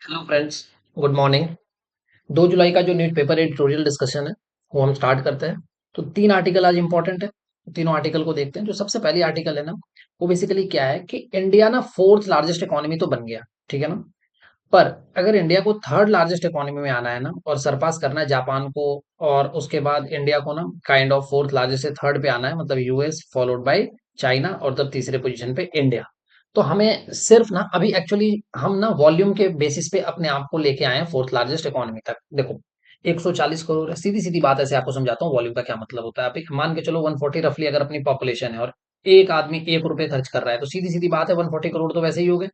Hello friends, good morning. 2 जुलाई का जो news paper editorial discussion है वो हम स्टार्ट करते हैं। तो 3 आर्टिकल आज इंपॉर्टेंट है। तीनों आर्टिकल को देखते हैं। जो सबसे पहली आर्टिकल है ना, वो बेसिकली क्या है कि इंडिया ना फोर्थ लार्जेस्ट इकोनॉमी तो बन गया, ठीक है ना। पर अगर इंडिया को थर्ड लार्जेस्ट इकोनॉमी में आना है ना और सरपास करना है जापान को, और उसके बाद इंडिया को ना काइंड ऑफ फोर्थ लार्जेस्ट से थर्ड पे आना है, मतलब यूएस फॉलोड बाय चाइना और तब तीसरे पोजीशन पे इंडिया। तो हमें सिर्फ ना अभी एक्चुअली हम ना वॉल्यूम के बेसिस पे अपने आप को लेके आए हैं फोर्थ लार्जेस्ट इकोनॉमी तक। देखो, 140 करोड़ है। सीधी सीधी बात ऐसे आपको समझाता हूँ वॉल्यूम का क्या मतलब होता है। आप एक मान के चलो 140 रफली अगर अपनी पॉपुलेशन है और एक आदमी 1 रुपए खर्च कर रहा है, तो सीधी सीधी बात है 140 करोड़ तो वैसे ही हो गए।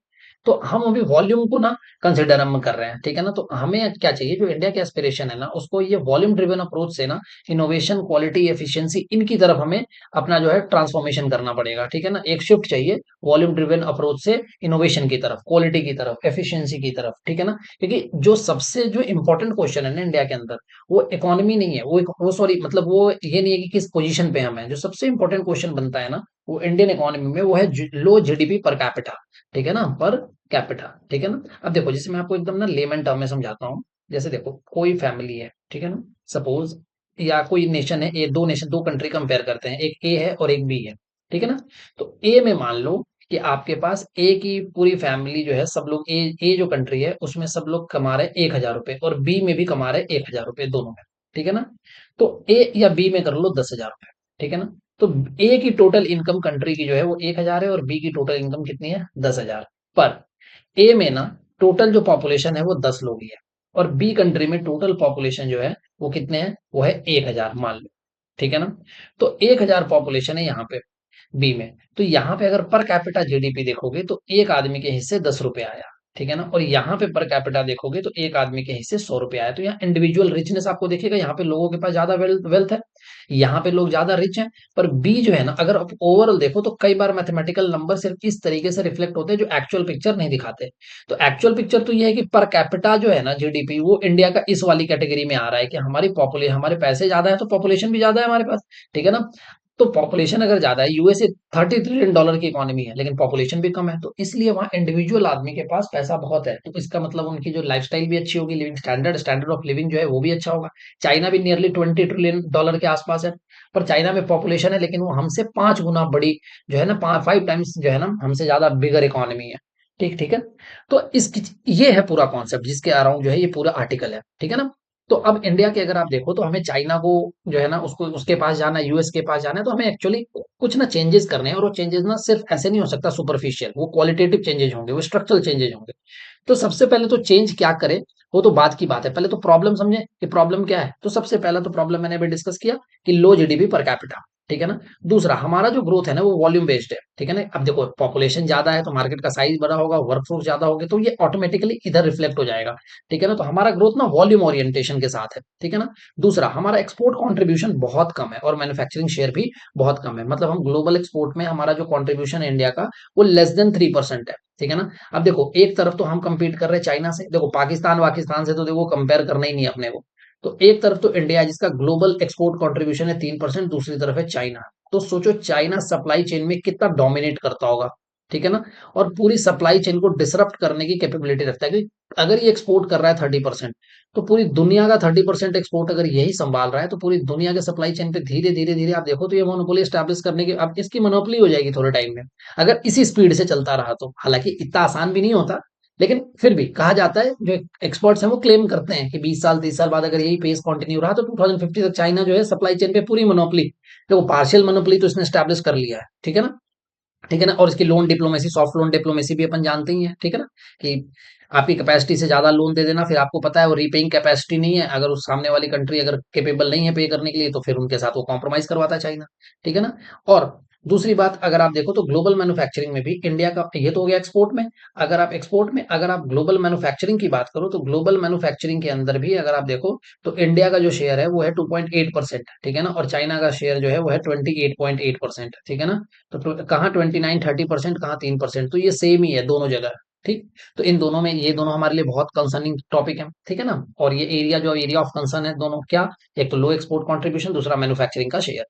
तो हम अभी वॉल्यूम को ना कंसिडर हम कर रहे हैं, ठीक है ना। तो हमें क्या चाहिए, जो इंडिया की एस्पिरेशन है ना, उसको ये वॉल्यूम ड्रिवन अप्रोच से ना इनोवेशन, क्वालिटी, एफिशिएंसी, इनकी तरफ हमें अपना जो है ट्रांसफॉर्मेशन करना पड़ेगा, ठीक है ना। एक शिफ्ट चाहिए वॉल्यूम ड्रिवन अप्रोच से इनोवेशन की तरफ, क्वालिटी की तरफ, एफिशिएंसी की तरफ, ठीक है ना। क्योंकि जो सबसे जो इंपॉर्टेंट क्वेश्चन है ना इंडिया के अंदर, वो इकोनॉमी नहीं है, वो सॉरी मतलब वो ये नहीं है कि किस पोजीशन पे हम हैं। जो सबसे इंपॉर्टेंट क्वेश्चन बनता है ना वो इंडियन इकोनॉमी में, वो है लो जीडीपी पर कैपिटा, ठीक है ना, पर कैपिटा, ठीक है ना। अब देखो, जैसे मैं आपको एकदम ना लेमन टर्म में समझाता हूँ। जैसे देखो, कोई फैमिली है, ठीक है ना, सपोज, या कोई नेशन है, ये दो नेशन, दो कंट्री कंपेयर करते हैं, एक ए है और एक बी है, ठीक है ना। तो ए में मान लो कि आपके पास ए की पूरी फैमिली जो है, सब लोग, ए जो कंट्री है उसमें सब लोग कमा रहे 1,000 रुपए और बी में भी कमा रहे 1,000 रुपए, दोनों में, ठीक है ना। तो ए या बी में कर लो 10,000 रुपए, ठीक है ना। तो ए की टोटल इनकम कंट्री की जो है वो 1,000 है और बी की टोटल इनकम कितनी है, 10,000। पर ए में ना टोटल जो पॉपुलेशन है वो 10 लोग ही है, और बी कंट्री में टोटल पॉपुलेशन जो है वो कितने हैं, वो है 1,000 मान लो, ठीक है ना। तो 1,000 पॉपुलेशन है यहाँ पे बी में। तो यहाँ पे अगर पर कैपिटा जीडीपी देखोगे तो एक आदमी के हिस्से 10 रुपए आया, ठीक है ना। और यहाँ पे पर कैपिटा देखोगे तो एक आदमी के हिस्से 100 रुपए आया। तो यहाँ इंडिविजुअल रिचनेस आपको देखिएगा, यहाँ पे लोगों के पास ज्यादा वेल्थ है, यहाँ पे लोग ज्यादा रिच हैं। पर बी जो है ना, अगर आप ओवरऑल देखो तो कई बार मैथमेटिकल नंबर सिर्फ इस तरीके से रिफ्लेक्ट होते हैं जो एक्चुअल पिक्चर नहीं दिखाते। तो एक्चुअल पिक्चर तो ये है कि पर कैपिटा जो है ना जीडीपी, वो इंडिया का इस वाली कैटेगरी में आ रहा है कि हमारी पॉपुलेशन, हमारे पैसे ज्यादा है तो पॉपुलेशन भी ज्यादा है हमारे पास, ठीक है ना। तो पॉपुलेशन अगर ज्यादा है, यूएसए $30 ट्रिलियन की इकोनॉमी है लेकिन पॉपुलेशन भी कम है, तो इसलिए वहाँ इंडिविजुअल आदमी के पास पैसा बहुत है। तो इसका मतलब उनकी जो लाइफस्टाइल भी अच्छी होगी, living standard, standard of living जो है वो भी अच्छा होगा। चाइना भी नियरली $20 ट्रिलियन के आसपास है। पर चाइना में पॉपुलेशन है लेकिन वो हमसे 5 गुना बड़ी जो है ना, 5 टाइम्स जो है ना, हमसे ज्यादा बिगर इकोनॉमी है। ठीक ठीक है। तो इसकी, ये है पूरा कॉन्सेप्ट जिसके अराउंड जो है ये पूरा आर्टिकल है, ठीक है ना। तो अब इंडिया के अगर आप देखो तो हमें चाइना को जो है ना, उसको उसके पास जाना है, यूएस के पास जाना है, तो हमें एक्चुअली कुछ ना चेंजेस करने हैं। और वो चेंजेस ना सिर्फ ऐसे नहीं हो सकता सुपरफिशियल, वो क्वालिटेटिव चेंजेस होंगे, वो स्ट्रक्चरल चेंजेस होंगे। तो सबसे पहले तो चेंज क्या करे, वो तो बात की बात है। पहले तो प्रॉब्लम समझे कि प्रॉब्लम क्या है। तो सबसे पहला तो प्रॉब्लम मैंने अभी डिस्कस किया कि लो जीडीपी पर कैपिटा, ठीक है ना। दूसरा, हमारा जो ग्रोथ है ना वो वॉल्यूम बेस्ड है, ठीक है ना। अब देखो, पॉपुलेशन ज्यादा है तो मार्केट का साइज बड़ा होगा, वर्कफोर्स ज्यादा होगी, तो ये ऑटोमेटिकली इधर रिफ्लेक्ट हो जाएगा, ठीक है ना। तो हमारा ग्रोथ ना वॉल्यूम ओरिएंटेशन के साथ है, ठीक है ना। दूसरा, हमारा एक्सपोर्ट कंट्रीब्यूशन बहुत कम है और मैन्युफैक्चरिंग शेयर भी बहुत कम है। मतलब हम ग्लोबल एक्सपोर्ट में हमारा जो कंट्रीब्यूशन है इंडिया का, वो लेस देन 3% है, ठीक है ना। अब देखो, एक तरफ तो हम compete कर रहे हैं चाइना से, देखो पाकिस्तान वाकिस्तान से तो देखो कंपेयर करना ही नहीं है अपने को। तो एक तरफ तो इंडिया है जिसका ग्लोबल एक्सपोर्ट कंट्रीब्यूशन है 3%, दूसरी तरफ है चाइना। तो सोचो चाइना सप्लाई चेन में कितना डोमिनेट करता होगा, ठीक है ना। और पूरी सप्लाई चेन को डिसरप्ट करने की कैपेबिलिटी रखता है कि अगर ये एक्सपोर्ट कर रहा है 30%, तो पूरी दुनिया का 30% एक्सपोर्ट अगर यही संभाल रहा है, तो पूरी दुनिया के सप्लाई चेन पे धीरे धीरे धीरे आप देखो तो ये मोनोपोली स्टैब्लिश करने की, अब इसकी मोनोपोली हो जाएगी थोड़े टाइम में, अगर इसी स्पीड से चलता रहा तो। हालांकि इतना आसान भी नहीं होता, लेकिन फिर भी कहा जाता है, जो एक्सपर्ट्स हैं वो क्लेम करते हैं कि 20 साल 30 साल बाद अगर यही पेस कंटिन्यू रहा तो 2050 तक चाइना जो है सप्लाई चेन पे पूरी मोनोपोली, देखो पार्शियल मोनोपोली तो इसने स्टैब्लिश कर लिया है, ठीक है ना। ठीक है ना। और इसकी loan diplomacy, soft loan diplomacy भी अपन जानते ही हैं, ठीक है ना, कि आपकी कैपेसिटी से ज्यादा लोन दे देना, फिर आपको पता है वो रीपेइंग कैपेसिटी नहीं है, अगर उस सामने वाली कंट्री अगर केपेबल नहीं है पे करने के लिए, तो फिर उनके साथ वो कॉम्प्रोमाइज करवाता है चाइना, ठीक है ना। और दूसरी बात, अगर आप देखो तो ग्लोबल मैन्युफैक्चरिंग में भी इंडिया का, ये तो हो गया एक्सपोर्ट में। अगर आप एक्सपोर्ट में, अगर आप ग्लोबल मैन्युफैक्चरिंग की बात करो तो ग्लोबल मैन्युफैक्चरिंग के अंदर भी अगर आप देखो तो इंडिया का जो शेयर है वो है 2.8%, ठीक है ना। और चाइना का शेयर जो है वो है 28.8%, ठीक है ना। तो कहाँ 29-30%, कहाँ 3%, तो ये सेम ही है दोनों जगह, ठीक। तो इन दोनों में, ये दोनों हमारे लिए बहुत कंसर्निंग टॉपिक है, ठीक है ना। और ये एरिया, जो एरिया ऑफ कंसर्न है दोनों क्या, एक तो लो एक्सपोर्ट कंट्रीब्यूशन, दूसरा मैन्युफैक्चरिंग का शेयर।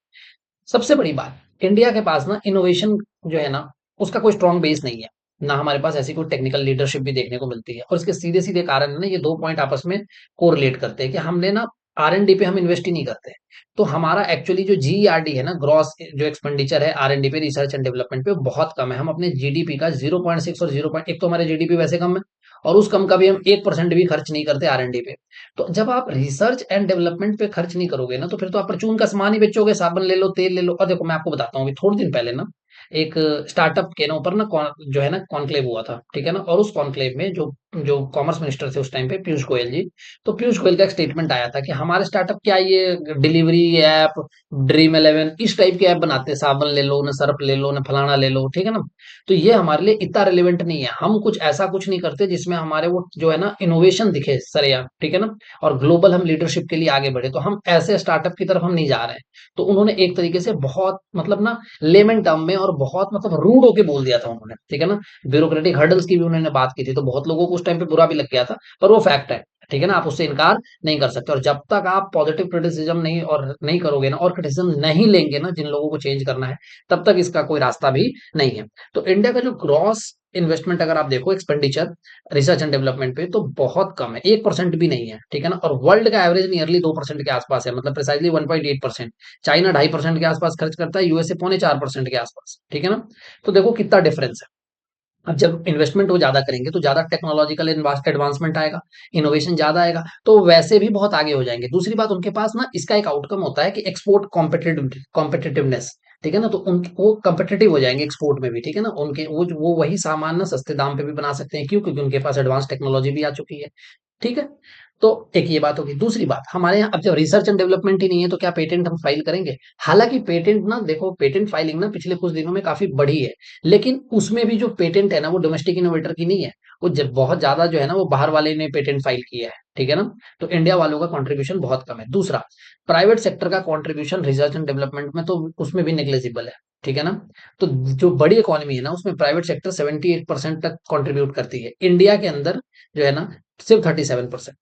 सबसे बड़ी बात, इंडिया के पास ना इनोवेशन जो है ना, उसका कोई स्ट्रॉन्ग बेस नहीं है। ना हमारे पास ऐसी कोई टेक्निकल लीडरशिप भी देखने को मिलती है। और इसके सीधे सीधे कारण है ना, ये दो पॉइंट आपस में कोरिलेट करते हैं कि हमने ना R&D पे हम इन्वेस्ट ही नहीं करते। तो हमारा एक्चुअली जो GERD है ना, ग्रॉस जो एक्सपेंडिचर है R&D पे, रिसर्च एंड डेवलपमेंट पे, वो बहुत कम है। हम अपने जीडीपी का 0.6 और 0. तो हमारे जीडीपी वैसे कम है, और उस कम का भी हम 1% भी खर्च नहीं करते R&D पे। तो जब आप रिसर्च एंड डेवलपमेंट पे खर्च नहीं करोगे ना, तो फिर तो आप परचून का सामान ही बेचोगे, साबुन ले लो, तेल ले लो। और देखो मैं आपको बताता हूँ, अभी थोड़े दिन पहले ना एक स्टार्टअप के ना ऊपर ना जो है ना कॉन्क्लेव हुआ था, ठीक है ना। और उस कॉन्क्लेव में जो जो कॉमर्स मिनिस्टर थे उस टाइम पे, पीयूष गोयल जी, तो पीयूष गोयल का एक स्टेटमेंट आया था कि हमारे स्टार्टअप क्या ये डिलीवरी ऐप, ड्रीम 11 इस टाइप के ऐप बनाते हैं, साबुन ले लो ना, सर्फ ले लो ना, फलाना ले लो, ठीक है ना। तो ये हमारे लिए इतना रिलेवेंट नहीं है। हम कुछ ऐसा कुछ नहीं करते जिसमें हमारे वो जो है ना इनोवेशन दिखे सरेआम, ठीक है ना, और ग्लोबल हम लीडरशिप के लिए आगे बढ़े। तो हम ऐसे स्टार्टअप की तरफ हम नहीं जा रहे हैं। तो उन्होंने एक तरीके से बहुत मतलब ना लेमन टर्म में और बहुत मतलब रूड होके बोल दिया था उन्होंने, ठीक है ना। ब्यूरोक्रेटिक हर्डल्स की भी उन्होंने बात की थी, तो बहुत लोगों को उस टाइम पे बुरा भी लग गया था, पर वो फैक्ट है, ठीक है ना। आप उससे इनकार नहीं कर सकते। और जब तक आप पॉजिटिव क्रिटिसिज्म नहीं करोगे ना, और क्रिटिसिज्म नहीं लेंगे ना जिन लोगों को चेंज करना है, तब तक इसका कोई रास्ता भी नहीं है। तो इंडिया का जो ग्रॉस इन्वेस्टमेंट अगर आप देखो एक्सपेंडिचर रिसर्च एंड डेवलपमेंट पे, तो बहुत कम है, 1% भी नहीं है, ठीक है ना। और वर्ल्ड का एवरेज नियरली 2% के आसपास है, मतलब प्रिसाइजली 1.8%। चाइना 2.5% के आसपास खर्च करता है, यूएसए 0.4% के आसपास, ठीक है ना। तो देखो कितना डिफरेंस है। अब जब इन्वेस्टमेंट वो ज्यादा करेंगे तो ज्यादा टेक्नोलॉजिकल एडवांसमेंट आएगा, इनोवेशन ज्यादा आएगा, तो वैसे भी बहुत आगे हो जाएंगे। दूसरी बात, उनके पास ना इसका एक आउटकम होता है कि एक्सपोर्ट कॉम्पिटिटिवनेस, ठीक है ना। तो उन वो कॉम्पिटिटिव हो जाएंगे एक्सपोर्ट में भी, ठीक है ना। उनके वो वही सामान ना सस्ते दाम पे भी बना सकते हैं, क्यों? क्योंकि उनके पास एडवांस टेक्नोलॉजी भी आ चुकी है, ठीक है। तो एक ये बात होगी। दूसरी बात, हमारे यहाँ अब जब रिसर्च एंड डेवलपमेंट ही नहीं है, तो क्या पेटेंट हम फाइल करेंगे? हालांकि पेटेंट ना, देखो पेटेंट फाइलिंग ना पिछले कुछ दिनों में काफी बढ़ी है, लेकिन उसमें भी जो पेटेंट है ना, वो डोमेस्टिक इनोवेटर की नहीं है। वो जब बहुत ज्यादा जो है ना, वो बाहर वाले ने पेटेंट फाइल किया है, ठीक है ना। तो इंडिया वालों का कंट्रीब्यूशन बहुत कम है। दूसरा, प्राइवेट सेक्टर का कंट्रीब्यूशन रिसर्च एंड डेवलपमेंट में तो उसमें भी नेग्लेजिबल है, ठीक है ना। तो जो बड़ी इकोनॉमी है ना, उसमें प्राइवेट सेक्टर 78% तक कंट्रीब्यूट करती है। इंडिया के अंदर जो है ना, सिर्फ 37%,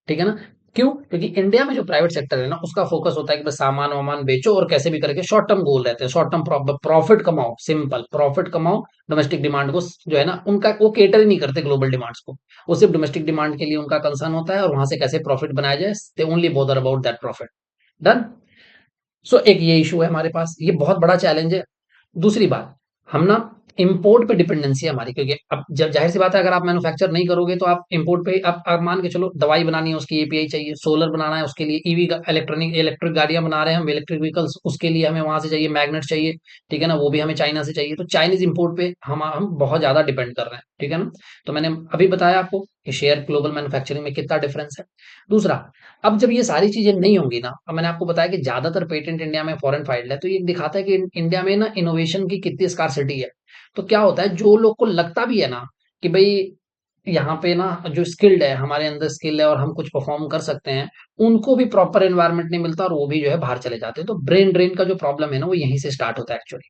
ठीक है ना। क्यों? क्योंकि इंडिया में जो प्राइवेट सेक्टर है ना, उसका फोकस होता है कि बस सामान वामान बेचो और कैसे भी करके शॉर्ट टर्म गोल रहते हैं, शॉर्ट टर्म प्रॉफिट कमाओ, सिंपल प्रॉफिट कमाओ। डोमेस्टिक डिमांड को जो है ना, उनका वो केटर ही नहीं करते ग्लोबल डिमांड्स को। वो सिर्फ डोमेस्टिक डिमांड के लिए उनका कंसर्न होता है, और वहां से कैसे प्रॉफिट बनाया जाए, they only bother about that profit. Done. So एक ये इशू है हमारे पास, ये बहुत बड़ा चैलेंज है। दूसरी बात, हम ना इंपोर्ट पे डिपेंडेंसी है हमारी, क्योंकि अब जब जाहिर सी बात है, अगर आप मैन्युफैक्चर नहीं करोगे तो आप इंपोर्ट पे, आप मान के चलो दवाई बनानी है उसकी एपीआई चाहिए, सोलर बनाना है उसके लिए, ईवी इलेक्ट्रिक गाड़ियां बना रहे हैं हम, इलेक्ट्रिक व्हीकल्स, उसके लिए हमें वहां से चाहिए मैग्नेट चाहिए, ठीक है ना। वो भी हमें चाइना से चाहिए। तो चाइनीज इंपोर्ट पे हम बहुत ज्यादा डिपेंड कर रहे हैं, ठीक है ना। तो मैंने अभी बताया आपको कि शेयर ग्लोबल मैन्युफैक्चरिंग में कितना डिफरेंस है। दूसरा, अब जब ये सारी चीजें नहीं होंगी ना, अब मैंने आपको बताया कि ज्यादातर पेटेंट इंडिया में फॉरेन फाइल्ड है, तो ये दिखाता है कि इंडिया में ना इनोवेशन की कितनी स्कार्सिटी है। तो क्या होता है, जो लोग को लगता भी है ना कि भाई यहाँ पे ना जो स्किल्ड है, हमारे अंदर स्किल है और हम कुछ परफॉर्म कर सकते हैं, उनको भी प्रॉपर एनवायरनमेंट नहीं मिलता, और वो भी जो है बाहर चले जाते हैं। तो ब्रेन ड्रेन का जो प्रॉब्लम है ना, वो यहीं से स्टार्ट होता है एक्चुअली।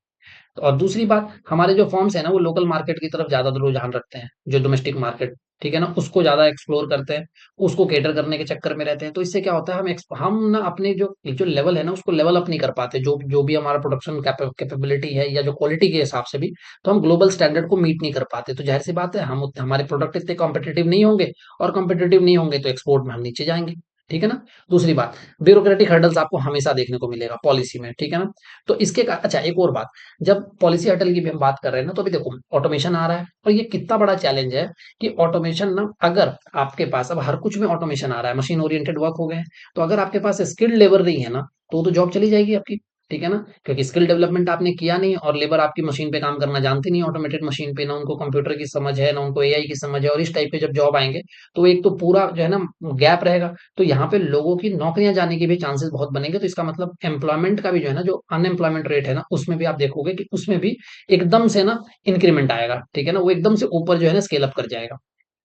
तो और दूसरी बात, हमारे जो फर्म्स है ना, वो लोकल मार्केट की तरफ ज्यादा रुझान रखते हैं, जो डोमेस्टिक मार्केट, ठीक है ना, उसको ज्यादा एक्सप्लोर करते हैं, उसको केटर करने के चक्कर में रहते हैं। तो इससे क्या होता है, हम ना अपने जो जो लेवल है ना, उसको लेवल अप नहीं कर पाते, जो जो भी हमारा प्रोडक्शन कैपेबिलिटी है या जो क्वालिटी के हिसाब से भी, तो हम ग्लोबल स्टैंडर्ड को मीट नहीं कर पाते। तो जाहिर सी बात है, हम हमारे प्रोडक्ट इतने कॉम्पिटेटिव नहीं होंगे, और कॉम्पिटेटिव नहीं होंगे तो एक्सपोर्ट में हम नीचे जाएंगे, ठीक है ना। दूसरी बात, ब्यूरोक्रेटिक हर्डल्स आपको हमेशा देखने को मिलेगा पॉलिसी में, ठीक है ना। तो अच्छा एक और बात, जब पॉलिसी हटल की भी हम बात कर रहे हैं ना, तो अभी देखो ऑटोमेशन आ रहा है, और ये कितना बड़ा चैलेंज है कि ऑटोमेशन ना, अगर आपके पास अब हर कुछ में ऑटोमेशन आ रहा है, मशीन ओरिएंटेड वर्क हो गए हैं, तो अगर आपके पास स्किल्ड लेबर नहीं है ना, तो जॉब चली जाएगी आपकी, ठीक है ना। क्योंकि स्किल डेवलपमेंट आपने किया नहीं, और लेबर आपकी मशीन पे काम करना जानती नहीं, ऑटोमेटेड मशीन पे, ना उनको कंप्यूटर की समझ है, ना उनको एआई की समझ है, और इस टाइप के जब जॉब आएंगे, तो एक तो पूरा जो है ना गैप रहेगा। तो यहाँ पे लोगों की नौकरियां जाने के भी चांसेस बहुत बनेंगे। तो इसका मतलब एम्प्लॉयमेंट का भी जो है ना, जो अनएम्प्लॉयमेंट रेट है ना, उसमें भी आप देखोगे कि उसमें भी एकदम से ना इंक्रीमेंट आएगा, ठीक है ना। वो एकदम से ऊपर जो है ना स्केल अप कर जाएगा,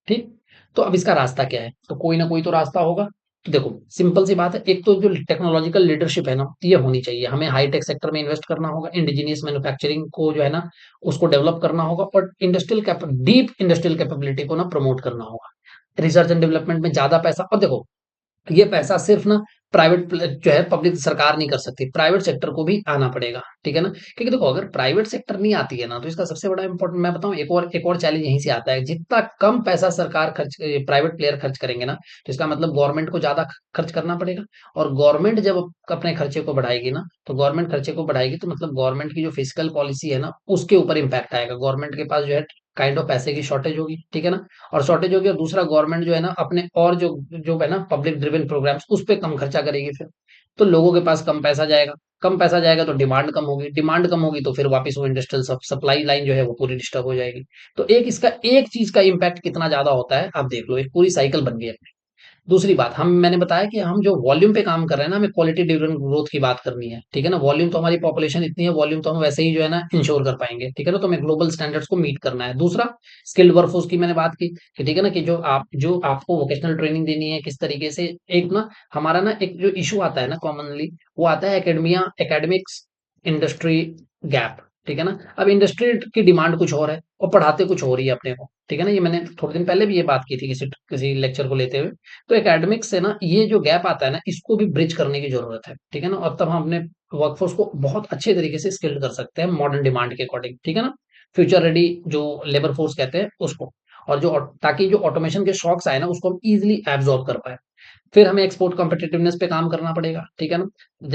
ठीक। तो अब इसका रास्ता क्या है? तो कोई ना कोई तो रास्ता होगा। तो देखो सिंपल सी बात है, एक तो जो टेक्नोलॉजिकल लीडरशिप है ना, ये होनी चाहिए। हमें हाईटेक सेक्टर में इन्वेस्ट करना होगा, इंडिजीनियस मैन्युफैक्चरिंग को जो है ना, उसको डेवलप करना होगा, और डीप इंडस्ट्रियल कैपेबिलिटी को ना प्रमोट करना होगा। रिसर्च एंड डेवलपमेंट में ज्यादा पैसा, और देखो ये पैसा सिर्फ ना प्राइवेट जो है पब्लिक सरकार नहीं कर सकती, प्राइवेट सेक्टर को भी आना पड़ेगा, ठीक है ना? क्योंकि देखो अगर प्राइवेट सेक्टर नहीं आती है ना, तो इसका सबसे बड़ा इंपॉर्टेंट मैं बताऊं, एक और चैलेंज यहीं से आता है, जितना कम पैसा सरकार खर्च प्राइवेट प्लेयर खर्च करेंगे ना, तो इसका मतलब गवर्नमेंट को ज्यादा खर्च करना पड़ेगा। और गवर्नमेंट जब अपने खर्चे को बढ़ाएगी ना, तो गवर्नमेंट खर्चे को बढ़ाएगी तो मतलब गवर्नमेंट की जो फिजिकल पॉलिसी है ना, उसके ऊपर इम्पैक्ट आएगा। गवर्नमेंट के पास जो है काइंड ऑफ पैसे की शॉर्टेज होगी, ठीक है ना? और शॉर्टेज होगी, और दूसरा गवर्नमेंट जो है ना अपने और जो जो है ना पब्लिक ड्रिवन प्रोग्राम्स उस पे कम खर्चा करेगी फिर। तो लोगों के पास कम पैसा जाएगा, कम पैसा जाएगा तो डिमांड कम होगी, डिमांड कम होगी तो फिर वापस वो इंडस्ट्रियल सप्लाई लाइन जो है वो पूरी डिस्टर्ब हो जाएगी। तो एक इसका एक चीज का इम्पैक्ट कितना ज्यादा होता है आप देख लो, एक पूरी साइकिल बन गई है। दूसरी बात, मैंने बताया कि हम जो वॉल्यूम पे काम कर रहे हैं ना, हमें क्वालिटी ड्रिवन ग्रोथ की बात करनी है, ठीक है ना? वॉल्यूम तो हमारी पॉपुलेशन इतनी है, वॉल्यूम तो हम वैसे ही जो है ना इंश्योर कर पाएंगे, ठीक है ना? तो हमें ग्लोबल स्टैंडर्ड्स को मीट करना है। दूसरा, स्किल्ड वर्कफोर्स की मैंने बात की कि ठीक है ना, कि जो आपको वोकेशनल ट्रेनिंग देनी है किस तरीके से। एक ना हमारा ना एक जो इशू आता है ना कॉमनली, वो आता है एकेडमिक्स इंडस्ट्री गैप, ठीक है ना? अब इंडस्ट्री की डिमांड कुछ और है और पढ़ाते कुछ और ही है अपने को, ठीक है ना? ये मैंने थोड़े दिन पहले भी ये बात की थी किसी किसी लेक्चर को लेते हुए। तो एकेडमिक्स से ना ये जो गैप आता है ना, इसको भी ब्रिज करने की जरूरत है, ठीक है ना? और तब हम अपने वर्कफोर्स को बहुत अच्छे तरीके से स्किल्ड कर सकते हैं मॉडर्न डिमांड के अकॉर्डिंग, ठीक है ना? फ्यूचर रेडी जो लेबर फोर्स कहते हैं उसको, और जो ताकि जो ऑटोमेशन के शॉक्स आए ना उसको हम इजिली एब्जॉर्ब कर पाए। फिर हमें एक्सपोर्ट कॉम्पिटिटिवनेस पे काम करना पड़ेगा, ठीक है ना?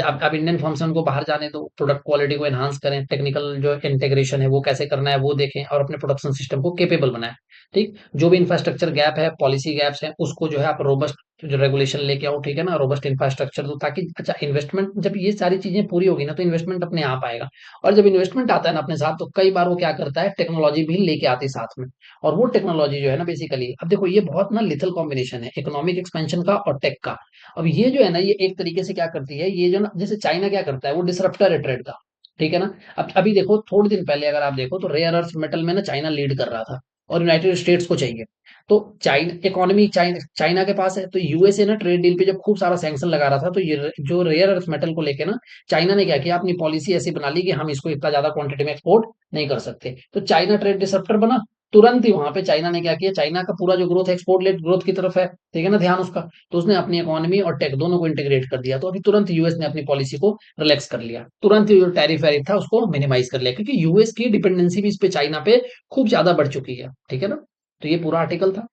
अब इंडियन फर्म्स हैं, उनको बाहर जाने दो, प्रोडक्ट क्वालिटी को एनहांस करें, टेक्निकल जो इंटीग्रेशन है वो कैसे करना है वो देखें, और अपने प्रोडक्शन सिस्टम को केपेबल बनाएं, ठीक? जो भी इंफ्रास्ट्रक्चर गैप है, पॉलिसी गैप्स हैं, उसको जो है आप रोबस्ट जो रेगुलेशन लेके आओ, ठीक है ना? रोबस्ट इंफ्रास्ट्रक्चर दो, ताकि अच्छा इन्वेस्टमेंट, जब ये सारी चीजें पूरी होगी ना तो इन्वेस्टमेंट अपने आप आएगा। और जब इन्वेस्टमेंट आता है ना अपने साथ, तो कई बार वो क्या करता है, टेक्नोलॉजी भी लेके आती है साथ में। और वो टेक्नोलॉजी जो है ना बेसिकली, अब देखो ये बहुत ना लिथल कॉम्बिनेशन है इकोनॉमिक एक्सपेंशन का और टेक का। अब ये जो है ना, ये एक तरीके से क्या करती है, ये जो ना जैसे चाइना क्या करता है, वो डिसरप्टर है ट्रेड का, ठीक है ना? अब अभी देखो थोड़े दिन पहले अगर आप देखो तो रेयर अर्थ मेटल में ना चाइना लीड कर रहा था, और यूनाइटेड स्टेट्स को चाहिए। तो चाइना इकोनॉमी चाइना के पास है, तो यूएसए ना ट्रेड डील पे जब खूब सारा सैंक्शन लगा रहा था, तो ये जो रेयर अर्थ मेटल को लेके ना चाइना ने क्या किया, अपनी पॉलिसी ऐसी बना ली कि हम इसको इतना ज्यादा क्वांटिटी में एक्सपोर्ट नहीं कर सकते। तो चाइना ट्रेड डिसरप्टर बना, तुरंत ही वहां पे चाइना ने क्या किया, चाइना का पूरा जो ग्रोथ एक्सपोर्ट लेड ग्रोथ की तरफ है, ठीक है ना, ध्यान उसका। तो उसने अपनी इकोनॉमी और टेक दोनों को इंटीग्रेट कर दिया। तो अभी तुरंत यूएस ने अपनी पॉलिसी को रिलैक्स कर लिया, तुरंत ही जो टैरिफ वैरिफ था उसको मिनिमाइज कर लिया, क्योंकि यूएस की डिपेंडेंसी भी इस पे चाइना पे खूब ज्यादा बढ़ चुकी है, ठीक है ना? तो ये पूरा आर्टिकल था।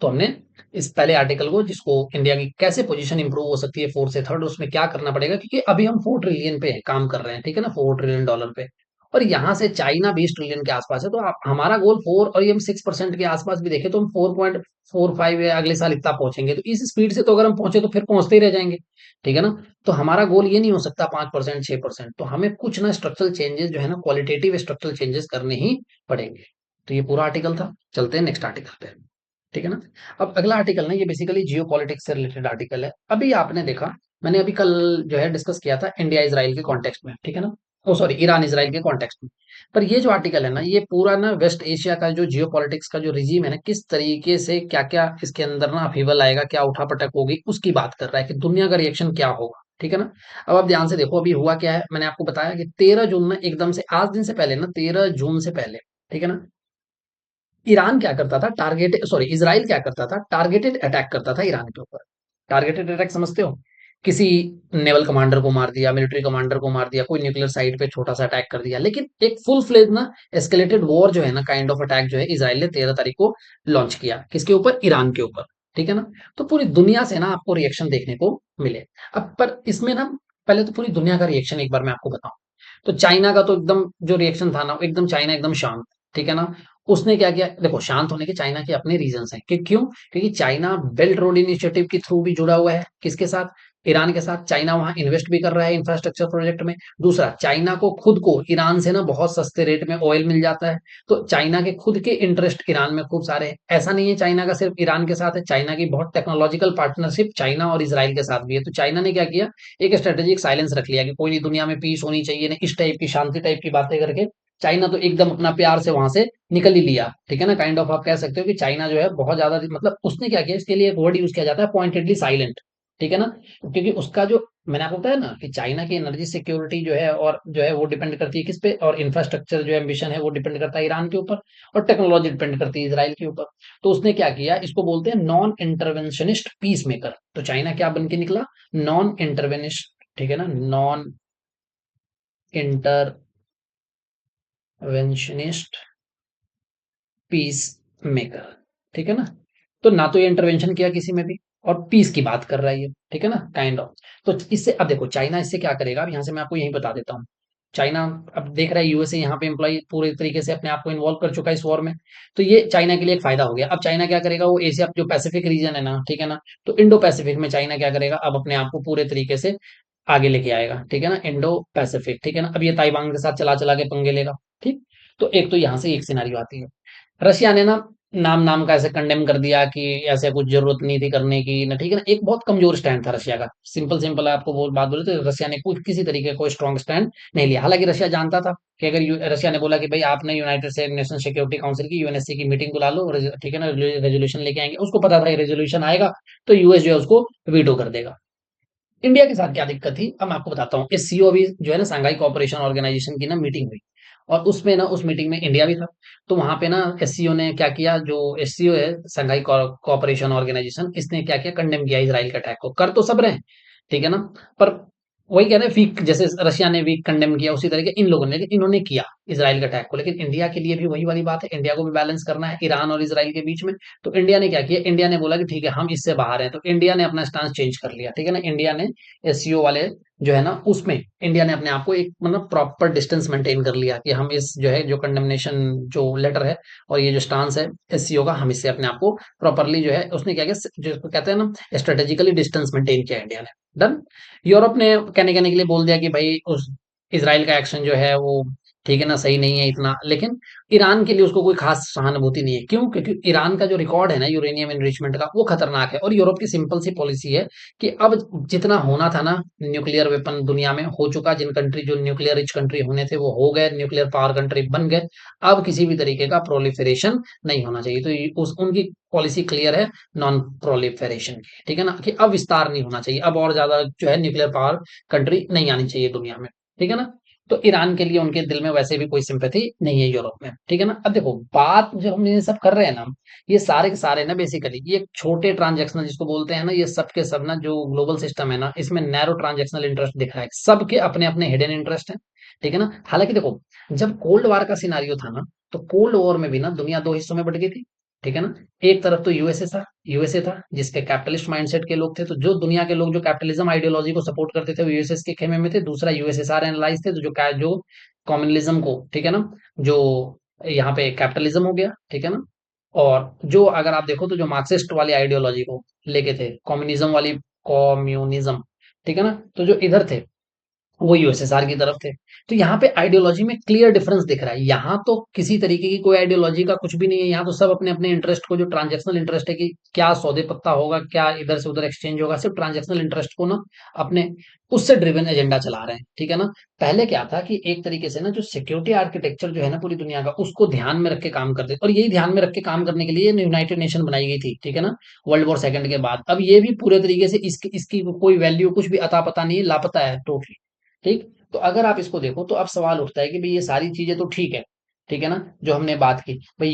तो हमने इस पहले आर्टिकल को, जिसको इंडिया की कैसे पोजीशन इंप्रूव हो सकती है फोर्थ से थर्ड, उसमें क्या करना पड़ेगा, क्योंकि अभी हम 4 ट्रिलियन पे काम कर रहे हैं, ठीक है ना, $4 ट्रिलियन पे। और यहाँ से चाइना 20 ट्रिलियन के आसपास है, तो हमारा गोल 4, और ये हम 6% के आसपास भी देखें तो हम 4.45 है, अगले साल इतना पहुंचेंगे। तो इस स्पीड से तो अगर हम पहुंचे तो फिर पहुंचते ही रह जाएंगे, ठीक है ना? तो हमारा गोल ये नहीं हो सकता 5%, 6%। तो हमें कुछ ना स्ट्रक्चरल चेंजेस जो है ना, क्वालिटेटिव स्ट्रक्चरल चेंजेस करने ही पड़ेंगे। तो ये पूरा आर्टिकल था। चलते हैं नेक्स्ट आर्टिकल पे, ठीक है ना? अब अगला आर्टिकल ना, ये बेसिकली जियो पॉलिटिक्स से रिलेटेड आर्टिकल है। अभी आपने देखा, मैंने अभी कल जो है डिस्कस किया था इंडिया इसराइल के कॉन्टेक्स्ट में, ठीक है ना? ओ सॉरी, ईरान इसराइल के कॉन्टेक्स्ट में। पर ये जो आर्टिकल है ना, ये पूरा ना वेस्ट एशिया का जो जियो पॉलिटिक्स का जो रिजीम है ना, किस तरीके से क्या क्या इसके अंदर ना अपहीवल आएगा, क्या उठापटक होगी, उसकी बात कर रहा है कि दुनिया का रिएक्शन क्या होगा, ठीक है ना? अब आप ध्यान से देखो, अभी हुआ क्या है, मैंने आपको बताया कि 13 जून ना एकदम से, आज दिन से पहले ना, 13 जून से पहले, ठीक है ना, ईरान क्या करता था, इसराइल क्या करता था, टारगेटेड अटैक करता था ईरान के ऊपर। टारगेटेड अटैक समझते हो? किसी नेवल कमांडर को मार दिया, मिलिट्री कमांडर को मार दिया, कोई न्यूक्लियर साइट पे छोटा सा अटैक कर दिया। लेकिन एक फुल फ्लेज ना एस्केलेटेड वॉर जो है ना, काइंड ऑफ अटैक जो है, इसराइल ने 13 तारीख को लॉन्च किया। किसके ऊपर? ईरान के ऊपर, ठीक है ना? तो पूरी दुनिया से ना आपको रिएक्शन देखने को मिले। अब पर इसमें ना, पहले तो पूरी दुनिया का रिएक्शन एक बार मैं आपको बताऊं। तो चाइना का तो एकदम जो रिएक्शन था ना, एकदम चाइना एकदम शांत, ठीक है ना? उसने क्या किया, देखो शांत होने के चाइना के अपने रीजंस हैं कि क्यों, क्योंकि चाइना बेल्ट रोड इनिशिएटिव के थ्रू भी जुड़ा हुआ है, किसके साथ? ईरान के साथ। चाइना वहां इन्वेस्ट भी कर रहा है इंफ्रास्ट्रक्चर प्रोजेक्ट में। दूसरा, चाइना को खुद को ईरान से ना बहुत सस्ते रेट में ऑयल मिल जाता है। तो चाइना के खुद के इंटरेस्ट ईरान में खूब सारे हैं। ऐसा नहीं है चाइना का सिर्फ ईरान के साथ है, चाइना की बहुत टेक्नोलॉजिकल पार्टनरशिप चाइना और इसराइल के साथ भी है। तो चाइना ने क्या किया, एक स्ट्रेटेजिक साइलेंस रख लिया कि कोई नहीं, दुनिया में पीस होनी चाहिए ना, इस टाइप की शांति टाइप की बातें करके चाइना तो एकदम अपना प्यार से वहां से निकल ही लिया, ठीक है ना? काइंड ऑफ आप कह सकते हो कि चाइना जो है बहुत ज्यादा, मतलब उसने क्या किया, इसके लिए एक वर्ड यूज किया जाता है, पॉइंटेडली साइलेंट, ठीक है ना? क्योंकि उसका जो मैंने आपको बताया ना कि चाइना की एनर्जी सिक्योरिटी जो है और जो है वो डिपेंड करती है किस पे, और इंफ्रास्ट्रक्चर जो एम्बिशन है वो डिपेंड करता है ईरान के ऊपर, और टेक्नोलॉजी डिपेंड करती है इसराइल के ऊपर। तो उसने क्या किया, इसको बोलते हैं नॉन इंटरवेंशनिस्ट पीस मेकर। तो चाइना क्या बन के निकला, नॉन इंटरवेनिस्ट, ठीक है ना, नॉन इंटरवेंशनिस्ट पीस मेकर, ठीक है ना। तो ना तो ये इंटरवेंशन किया किसी में भी, और पीस की बात कर रहा है ये, ठीक है ना, काइंड ऑफ। तो इससे अब देखो चाइना इससे क्या करेगा, अब यहाँ से मैं आपको यही बता देता हूँ। चाइना अब देख रहा है यूएसए यहाँ पे एम्प्लॉय पूरे तरीके से अपने आप को इन्वॉल्व कर चुका है इस वॉर में। तो ये चाइना के लिए एक फायदा हो गया। अब चाइना क्या करेगा, वो एशिया जो पैसिफिक रीजन है ना, ठीक है ना, तो इंडो पैसिफिक में चाइना क्या करेगा, अब अपने आप को पूरे तरीके से आगे लेके आएगा, ठीक है ना, इंडो पैसिफिक, ठीक है ना। अब ये ताइवान के साथ चला चला के पंगे लेगा, ठीक। तो एक तो यहाँ से एक सिनारियो आती है। रशिया ने ना नाम नाम का ऐसे कंडेम कर दिया कि ऐसे कुछ जरूरत नहीं थी करने की ना, ठीक है ना, एक बहुत कमजोर स्टैंड था रशिया का। सिंपल सिंपल आपको वो बात बोले तो रशिया ने कुछ किसी तरीके का कोई स्ट्रॉन्ग स्टैंड नहीं लिया। हालांकि रशिया जानता था कि अगर रशिया ने बोला कि भाई आपने यूनाइटेड नेशन सिक्योरिटी काउंसिल की, यूएनएससी की मीटिंग बुला लो, ठीक है ना, रेजोल्यूशन लेके आएंगे, उसको पता था रेजोल्यूशन आएगा तो यूएस जो है उसको वीटो कर देगा। इंडिया के साथ क्या दिक्कत थी, अब मैं आपको बताता हूँ। एस सीओ अभी जो है ना, सांघाई कोऑपरेशन ऑर्गेनाइजेशन की ना मीटिंग हुई, और उसमें ना उस मीटिंग में इंडिया भी था। तो वहां पे ना एससीओ ने क्या किया, जो एससीओ है संघाई कोऑपरेशन ऑर्गेनाइजेशन, इसने क्या किया, कंडेम किया इसराइल के अटैक को। कर तो सब रहे हैं, ठीक है ना, पर वही कह रहे हैं वीक, जैसे रशिया ने वीक कंडेम किया उसी तरीके इन लोगों ने, लेकिन इन्होंने किया इसराइल के अटैक को। लेकिन इंडिया के लिए भी वही वाली बात है, इंडिया को भी बैलेंस करना है ईरान और इसराइल के बीच में। तो इंडिया ने क्या किया, इंडिया ने बोला कि ठीक है हम इससे बाहर हैं, तो इंडिया ने अपना स्टांस चेंज कर लिया, ठीक है ना। इंडिया ने एससीओ वाले जो है ना उसमें इंडिया ने अपने आप को एक मतलब प्रॉपर डिस्टेंस मेंटेन कर लिया कि हम इस जो है जो कंडेमनेशन जो लेटर है और ये जो स्टांस है एससीओ का, हम इससे अपने आप को प्रॉपरली जो है उसने क्या किया, जिसको कहते हैं ना स्ट्रेटेजिकली डिस्टेंस मेंटेन किया इंडिया ने। डन। यूरोप ने कहने कहने के लिए बोल दिया कि भाई उस इसराइल का एक्शन जो है वो ठीक है ना, सही नहीं है इतना, लेकिन ईरान के लिए उसको कोई खास सहानुभूति नहीं है। क्यों? क्योंकि ईरान का जो रिकॉर्ड है ना यूरेनियम एनरिचमेंट का, वो खतरनाक है। और यूरोप की सिंपल सी पॉलिसी है कि अब जितना होना था ना न्यूक्लियर वेपन दुनिया में हो चुका, जिन कंट्री जो न्यूक्लियर रिच कंट्री होने थे वो हो गए, न्यूक्लियर पावर कंट्री बन गए। अब किसी भी तरीके का प्रोलिफरेशन नहीं होना चाहिए। तो उस उनकी पॉलिसी क्लियर है, नॉन प्रोलिफरेशन की, ठीक है ना, कि अब विस्तार नहीं होना चाहिए, अब और ज्यादा जो है न्यूक्लियर पावर कंट्री नहीं आनी चाहिए दुनिया में, ठीक है ना। तो ईरान के लिए उनके दिल में वैसे भी कोई सिंपैथी नहीं है यूरोप में, ठीक है ना। अब देखो बात जब हम ये सब कर रहे हैं ना, ये सारे के सारे ना बेसिकली ये छोटे ट्रांजैक्शनल जिसको बोलते हैं ना, ये सब के सब ना जो ग्लोबल सिस्टम है ना, इसमें नैरो ट्रांजैक्शनल इंटरेस्ट दिख रहा है, सबके अपने अपने हिडन इंटरेस्ट है, ठीक है ना। हालांकि देखो जब कोल्ड वॉर का सिनारियो था ना, तो कोल्ड वॉर में भी ना दुनिया दो हिस्सों में बट गई थी, ठीक है ना। एक तरफ तो यूएसए था जिसके कैपिटलिस्ट माइंडसेट के लोग थे, तो जो दुनिया के लोग जो कैपिटलिज्म आइडियोलॉजी को सपोर्ट करते थे वो यूएसएस के खेमे में थे। दूसरा यूएसएसआर एनालाइज थे, तो जो कम्युनलिज्म को, ठीक है ना, जो यहाँ पे कैपिटलिज्म हो गया, ठीक है ना। और जो अगर आप देखो तो जो मार्क्सिस्ट वाली आइडियोलॉजी को लेके थे, कम्युनिज्म, ठीक है ना, तो जो इधर थे वो यूएसएसआर की तरफ थे। तो यहाँ पे आइडियोलॉजी में क्लियर डिफरेंस दिख रहा है। यहाँ तो किसी तरीके की कोई आइडियोलॉजी का कुछ भी नहीं है, यहाँ तो सब अपने अपने इंटरेस्ट को, जो ट्रांजैक्शनल इंटरेस्ट है कि क्या सौदे पत्ता होगा, क्या इधर से उधर एक्सचेंज होगा, सिर्फ ट्रांजैक्शनल इंटरेस्ट को ना अपने उससे ड्रिवन एजेंडा चला रहे हैं, ठीक है ना। पहले क्या था कि एक तरीके से ना जो सिक्योरिटी आर्किटेक्चर जो है ना पूरी दुनिया का, उसको ध्यान में रख के काम करते थे, और यही ध्यान में रख के काम करने के लिए यूनाइटेड नेशन बनाई गई थी, ठीक है ना, वर्ल्ड वॉर सेकंड के बाद। अब ये भी पूरे तरीके से इसकी इसकी कोई वैल्यू कुछ भी अता पता नहीं है, लापता है टोटली, ठीक। तो अगर आप इसको देखो तो अब सवाल उठता है कि भाई ये सारी चीजें तो ठीक है ना, जो हमने बात की भाई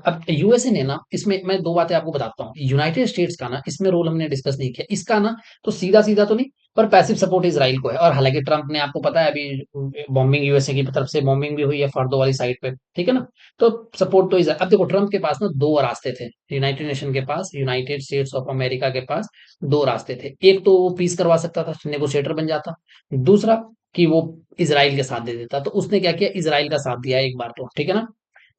अब यूएसए ने ना, इसमें मैं दो बातें आपको बताता हूँ। यूनाइटेड स्टेट्स का ना इसमें रोल हमने डिस्कस नहीं किया, इसका ना तो सीधा सीधा तो नहीं, पर पैसिव सपोर्ट इसराइल को है। और हालांकि ट्रंप ने, आपको पता है अभी बॉम्बिंग यूएसए की तरफ से बॉम्बिंग भी हुई है फर्दो वाली साइड पे, ठीक है ना। तो सपोर्ट तो इसराइल। अब देखो ट्रंप के पास ना दो रास्ते थे, यूनाइटेड नेशन के पास, यूनाइटेड स्टेट्स ऑफ अमेरिका के पास दो रास्ते थे। एक तो वो पीस करवा सकता था, नेगोशिएटर बन जाता। दूसरा कि वो इसराइल के साथ दे देता। तो उसने क्या किया, इसराइल का साथ दिया एक बार तो, ठीक है ना।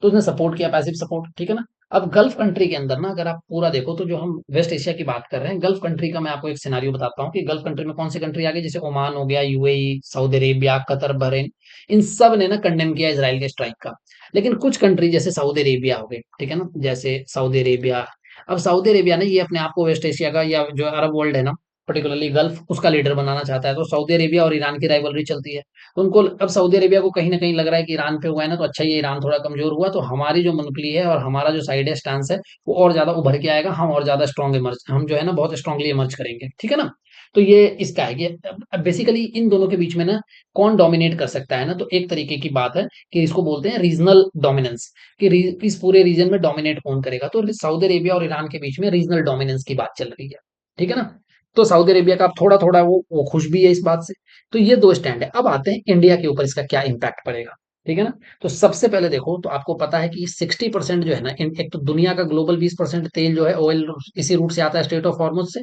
तो उसने सपोर्ट किया, पैसिव सपोर्ट, ठीक है ना। अब गल्फ कंट्री के अंदर ना अगर आप पूरा देखो तो जो हम वेस्ट एशिया की बात कर रहे हैं, गल्फ कंट्री का मैं आपको एक सिनारियो बताता हूँ कि गल्फ कंट्री में कौन सी कंट्री आ गई, जैसे ओमान हो गया, UAE, Saudi Arabia, Qatar, Bahrain, इन सब ने ना कंडेम किया इसराइल के स्ट्राइक का। लेकिन कुछ कंट्री जैसे सऊदी अरेबिया हो गए, ठीक है ना, जैसे सऊदी अरेबिया। अब सऊदी अरेबिया ने ये अपने आप को वेस्ट एशिया का या जो अरब वर्ल्ड है ना, पर्टिकुलरली गल्फ, उसका लीडर बनाना चाहता है। तो सऊदी अरेबिया और ईरान की राइवलरी चलती है। तो उनको अब सऊदी अरेबिया को कहीं न कहीं लग रहा है कि ईरान पे हुआ है ना, तो अच्छा ये ईरान थोड़ा कमज़ोर हुआ, तो हमारी जो मोनोपोली है और हमारा जो साइड है, स्टांस है, वो और ज़्यादा उभर के आएगा, हम और ज़्यादा स्ट्रॉन्ग इमर्ज हम जो है ना बहुत स्ट्रांगली इमर्ज करेंगे, ठीक है ना? तो ये इसका है कि अब बेसिकली इन दोनों के बीच में ना कौन डोमिनेट कर सकता है ना, तो एक तरीके की बात है कि इसको बोलते हैं रीजनल डोमिनेंस, कि इस पूरे रीजन में डोमिनेट कौन करेगा। तो सऊदी अरेबिया और ईरान के बीच में रीजनल डोमिनेंस की बात चल रही है, ठीक है ना? तो सऊदी अरेबिया का अब थोड़ा-थोड़ा वो खुश भी है इस बात से। तो ये 2 स्टैंड है। अब आते हैं इंडिया के ऊपर इसका क्या इम्पैक्ट पड़ेगा, ठीक है ना? तो सबसे पहले देखो तो आपको पता है कि 60% जो है ना एक तो दुनिया का ग्लोबल 20% तेल जो है ऑयल इसी रूट से आता है, स्ट्रेट ऑफ हॉर्मुज से।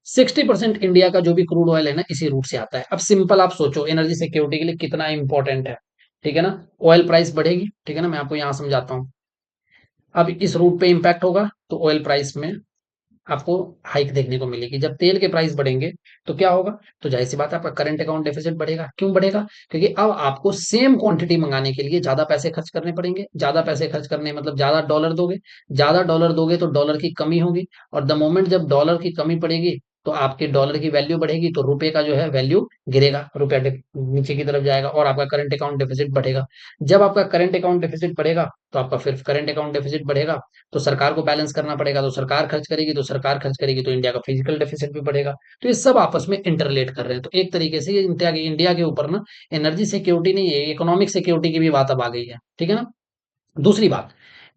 60% इंडिया का जो भी क्रूड ऑयल है ना इसी रूट से आता है। अब सिंपल आप सोचो एनर्जी सिक्योरिटी के लिए कितना इंपॉर्टेंट है, ठीक है ना? ऑयल प्राइस बढ़ेगी, ठीक है ना? मैं आपको यहाँ समझाता हूँ। अब इस रूट पे इम्पैक्ट होगा तो ऑयल प्राइस में आपको हाइक देखने को मिलेगी। जब तेल के प्राइस बढ़ेंगे तो क्या होगा? तो ज़ाहिर-सी बात है आपका करंट अकाउंट डेफिसिट बढ़ेगा। क्यों बढ़ेगा? क्योंकि अब आपको सेम क्वांटिटी मँगाने के लिए ज़्यादा पैसे खर्च करने पड़ेंगे। ज़्यादा पैसे खर्च करने मतलब ज़्यादा डॉलर दोगे। ज़्यादा डॉलर दोगे तो डॉलर की कमी होगी और द मोमेंट जब डॉलर की कमी पड़ेगी तो आपके डॉलर की वैल्यू बढ़ेगी तो रुपए का जो है वैल्यू गिरेगा। रुपया नीचे की तरफ जाएगा और आपका करंट अकाउंट डेफिसिट बढ़ेगा। जब आपका करंट अकाउंट डेफिसिट बढ़ेगा तो आपका फिर करंट अकाउंट डेफिसिट बढ़ेगा तो सरकार को बैलेंस करना पड़ेगा, तो सरकार खर्च करेगी तो सरकार खर्च करेगी तो इंडिया का फिजिकल डेफिसिट भी बढ़ेगा। तो ये सब आपस में इंटरलेट कर रहे हैं। तो एक तरीके से ये इंडिया के ऊपर ना एनर्जी सिक्योरिटी नहीं है, इकोनॉमिक सिक्योरिटी की भी बात अब आ गई है, ठीक है ना? दूसरी बात,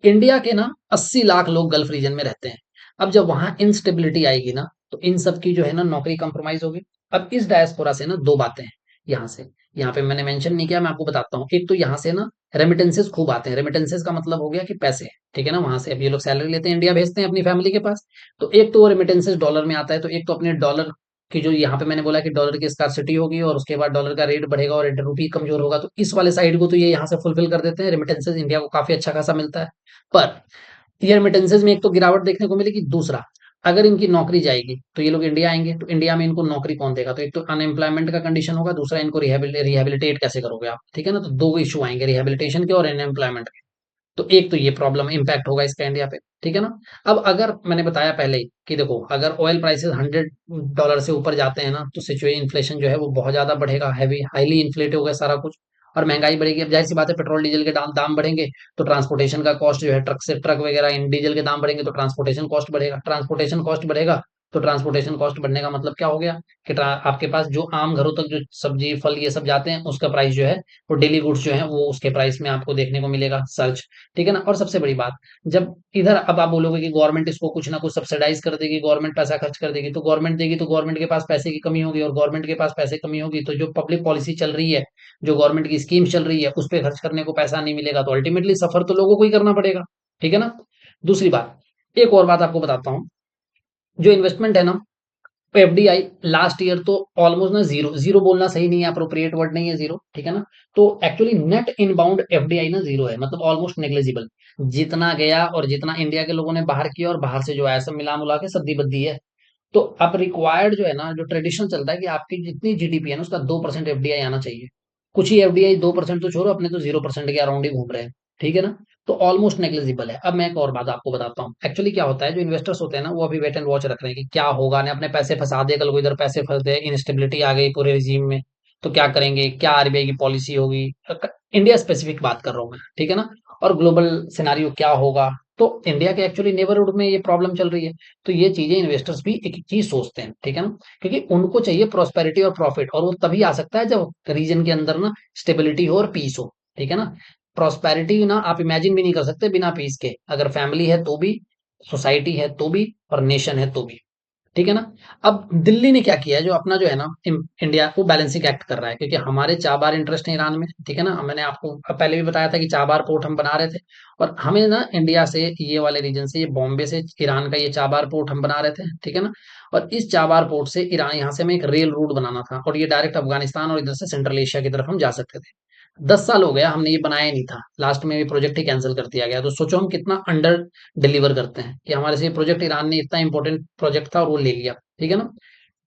इंडिया के ना 80 लाख लोग गल्फ रीजन में रहते हैं। अब जब वहां इंस्टेबिलिटी आएगी ना तो इन सब की जो है ना नौकरी कंप्रोमाइज होगी। अब इस डायस्पोरा से ना दो बातें हैं। यहाँ से यहाँ पे मैंने मेंशन नहीं किया, मैं आपको बताता हूँ। एक तो यहाँ से ना रेमिटेंसेस खूब आते हैं। रेमिटेंसेस का मतलब हो गया कि पैसे, ठीक है ना? वहां से अब ये लोग सैलरी लेते हैं, इंडिया भेजते हैं अपनी फैमिली के पास। तो एक तो वो रेमिटेंसेस डॉलर में आता है, तो एक तो अपने डॉलर की जो यहाँ पे मैंने बोला कि डॉलर की स्कार्सिटी होगी और उसके बाद डॉलर का रेट बढ़ेगा और इंडियन रूपी कमजोर होगा, तो इस वाले साइड को तो ये यहाँ से फुलफिल कर देते हैं। रेमिटेंसेस इंडिया को काफी अच्छा खासा मिलता है। पर ये रेमिटेंसेस में एक तो गिरावट देखने को मिलेगी। दूसरा, अगर इनकी नौकरी जाएगी तो ये लोग इंडिया आएंगे, तो इंडिया में इनको नौकरी कौन देगा? तो एक तो अनएम्प्लॉयमेंट का कंडीशन होगा, दूसरा इनको रिहेबिलिटेट कैसे करोगे आप, ठीक है ना? तो दो इशू आएंगे, रिहेबिलिटेशन के और अनएम्प्लॉयमेंट के। तो एक तो ये प्रॉब्लम इम्पैक्ट होगा इसका इंडिया पे, ठीक है ना? अब अगर मैंने बताया पहले ही कि देखो अगर ऑयल प्राइसेस $100 से ऊपर जाते हैं ना तो सिचुएशन इन्फ्लेशन जो है वो बहुत ज्यादा बढ़ेगा, हैवी हाईली इन्फ्लेट होगा सारा कुछ और महंगाई बढ़ेगी। अब जाहिर सी बात है पेट्रोल डीजल के दाम दाम बढ़ेंगे तो ट्रांसपोर्टेशन का कॉस्ट जो है ट्रक से ट्रक वगैरह इन डीजल के दाम बढ़ेंगे तो ट्रांसपोर्टेशन कॉस्ट बढ़ेगा। ट्रांसपोर्टेशन कॉस्ट बढ़ेगा तो ट्रांसपोर्टेशन कॉस्ट बढ़ने का मतलब क्या हो गया कि आपके पास जो आम घरों तक जो सब्जी फल ये सब जाते हैं उसका प्राइस जो है वो डेली गुड्स जो है वो उसके प्राइस में आपको देखने को मिलेगा सर्च, ठीक है ना? और सबसे बड़ी बात, जब इधर अब आप बोलोगे कि गवर्नमेंट इसको कुछ ना कुछ सब्सिडाइज कर देगी, गवर्नमेंट पैसा खर्च कर देगी, तो गवर्नमेंट देगी तो गवर्नमेंट के पास पैसे की कमी होगी और गवर्नमेंट के पास पैसे कमी होगी तो जो पब्लिक पॉलिसी चल रही है, जो गवर्नमेंट की स्कीम चल रही है उस पे खर्च करने को पैसा नहीं मिलेगा तो अल्टीमेटली सफर तो लोगों को ही करना पड़ेगा, ठीक है ना? दूसरी बात, एक और बात आपको बताता हूँ। जो इन्वेस्टमेंट है ना एफडीआई लास्ट ईयर तो ऑलमोस्ट ना जीरो, जीरो बोलना सही नहीं है, अप्रोप्रिएट वर्ड नहीं है जीरो, ठीक है ना? तो एक्चुअली नेट इनबाउंड एफडीआई ना जीरो है, मतलब ऑलमोस्ट नेग्लिजिबल। जितना गया और जितना इंडिया के लोगों ने बाहर किया और बाहर से जो आया सब मिला मुला के सद्दी बद्दी है। तो अब रिक्वायर्ड जो है ना जो ट्रेडिशन चलता है कि आपकी जितनी जीडीपी है ना उसका 2% एफडीआई आना चाहिए। कुछ ही एफडीआई 2% तो छोड़ो, अपने तो 0% के अराउंड ही घूम रहे हैं, ठीक है ना? तो ऑलमोस्ट नेग्लिजिबल है। अब मैं एक और बात आपको बताता हूँ। एक्चुअली क्या होता है, जो इन्वेस्टर्स होते हैं ना वो अभी वेट एंड वॉच रख रहे हैं कि क्या होगा ने अपने पैसे फंसा दे, कल को इधर पैसे फंस गए, इंस्टेबिलिटी आ गई पूरे रिजीम में, तो क्या करेंगे, क्या आरबीआई की पॉलिसी होगी। इंडिया स्पेसिफिक बात कर रहा हूँ मैं, ठीक है ना? और ग्लोबल सिनारियो क्या होगा। तो इंडिया के एक्चुअली नेबरहुड में ये प्रॉब्लम चल रही है। तो ये चीजें इन्वेस्टर्स भी एक एक चीज सोचते हैं, ठीक है ना? क्योंकि उनको चाहिए प्रोस्पेरिटी और प्रॉफिट, और वो तभी आ सकता है जब रीजन के अंदर ना स्टेबिलिटी हो और पीस हो, ठीक है ना? प्रॉस्पेरिटी ना आप इमेजिन भी नहीं कर सकते बिना पीस के, अगर फैमिली है तो भी, सोसाइटी है तो भी, और नेशन है तो भी, ठीक है ना? अब दिल्ली ने क्या किया है, जो अपना जो है ना इंडिया को बैलेंसिंग एक्ट कर रहा है, क्योंकि हमारे चाबार इंटरेस्ट है ईरान में, ठीक है ना? मैंने आपको पहले भी बताया था कि चाबार पोर्ट हम बना रहे थे और हमें ना इंडिया से ये वाले रीजन से, ये बॉम्बे से ईरान का ये चाबार पोर्ट हम बना रहे थे, ठीक है ना? और इस चाबार पोर्ट से ईरान, यहाँ से हमें एक रेल रूट बनाना था और ये डायरेक्ट अफगानिस्तान और इधर से सेंट्रल एशिया की तरफ हम जा सकते थे। 10 साल हो गया हमने ये बनाया ही नहीं था, लास्ट में ये प्रोजेक्ट ही कैंसिल कर दिया गया। तो सोचो हम कितना अंडर डिलीवर करते हैं कि हमारे से ये प्रोजेक्ट, ईरान ने इतना इंपॉर्टेंट प्रोजेक्ट था और वो ले लिया, ठीक है ना?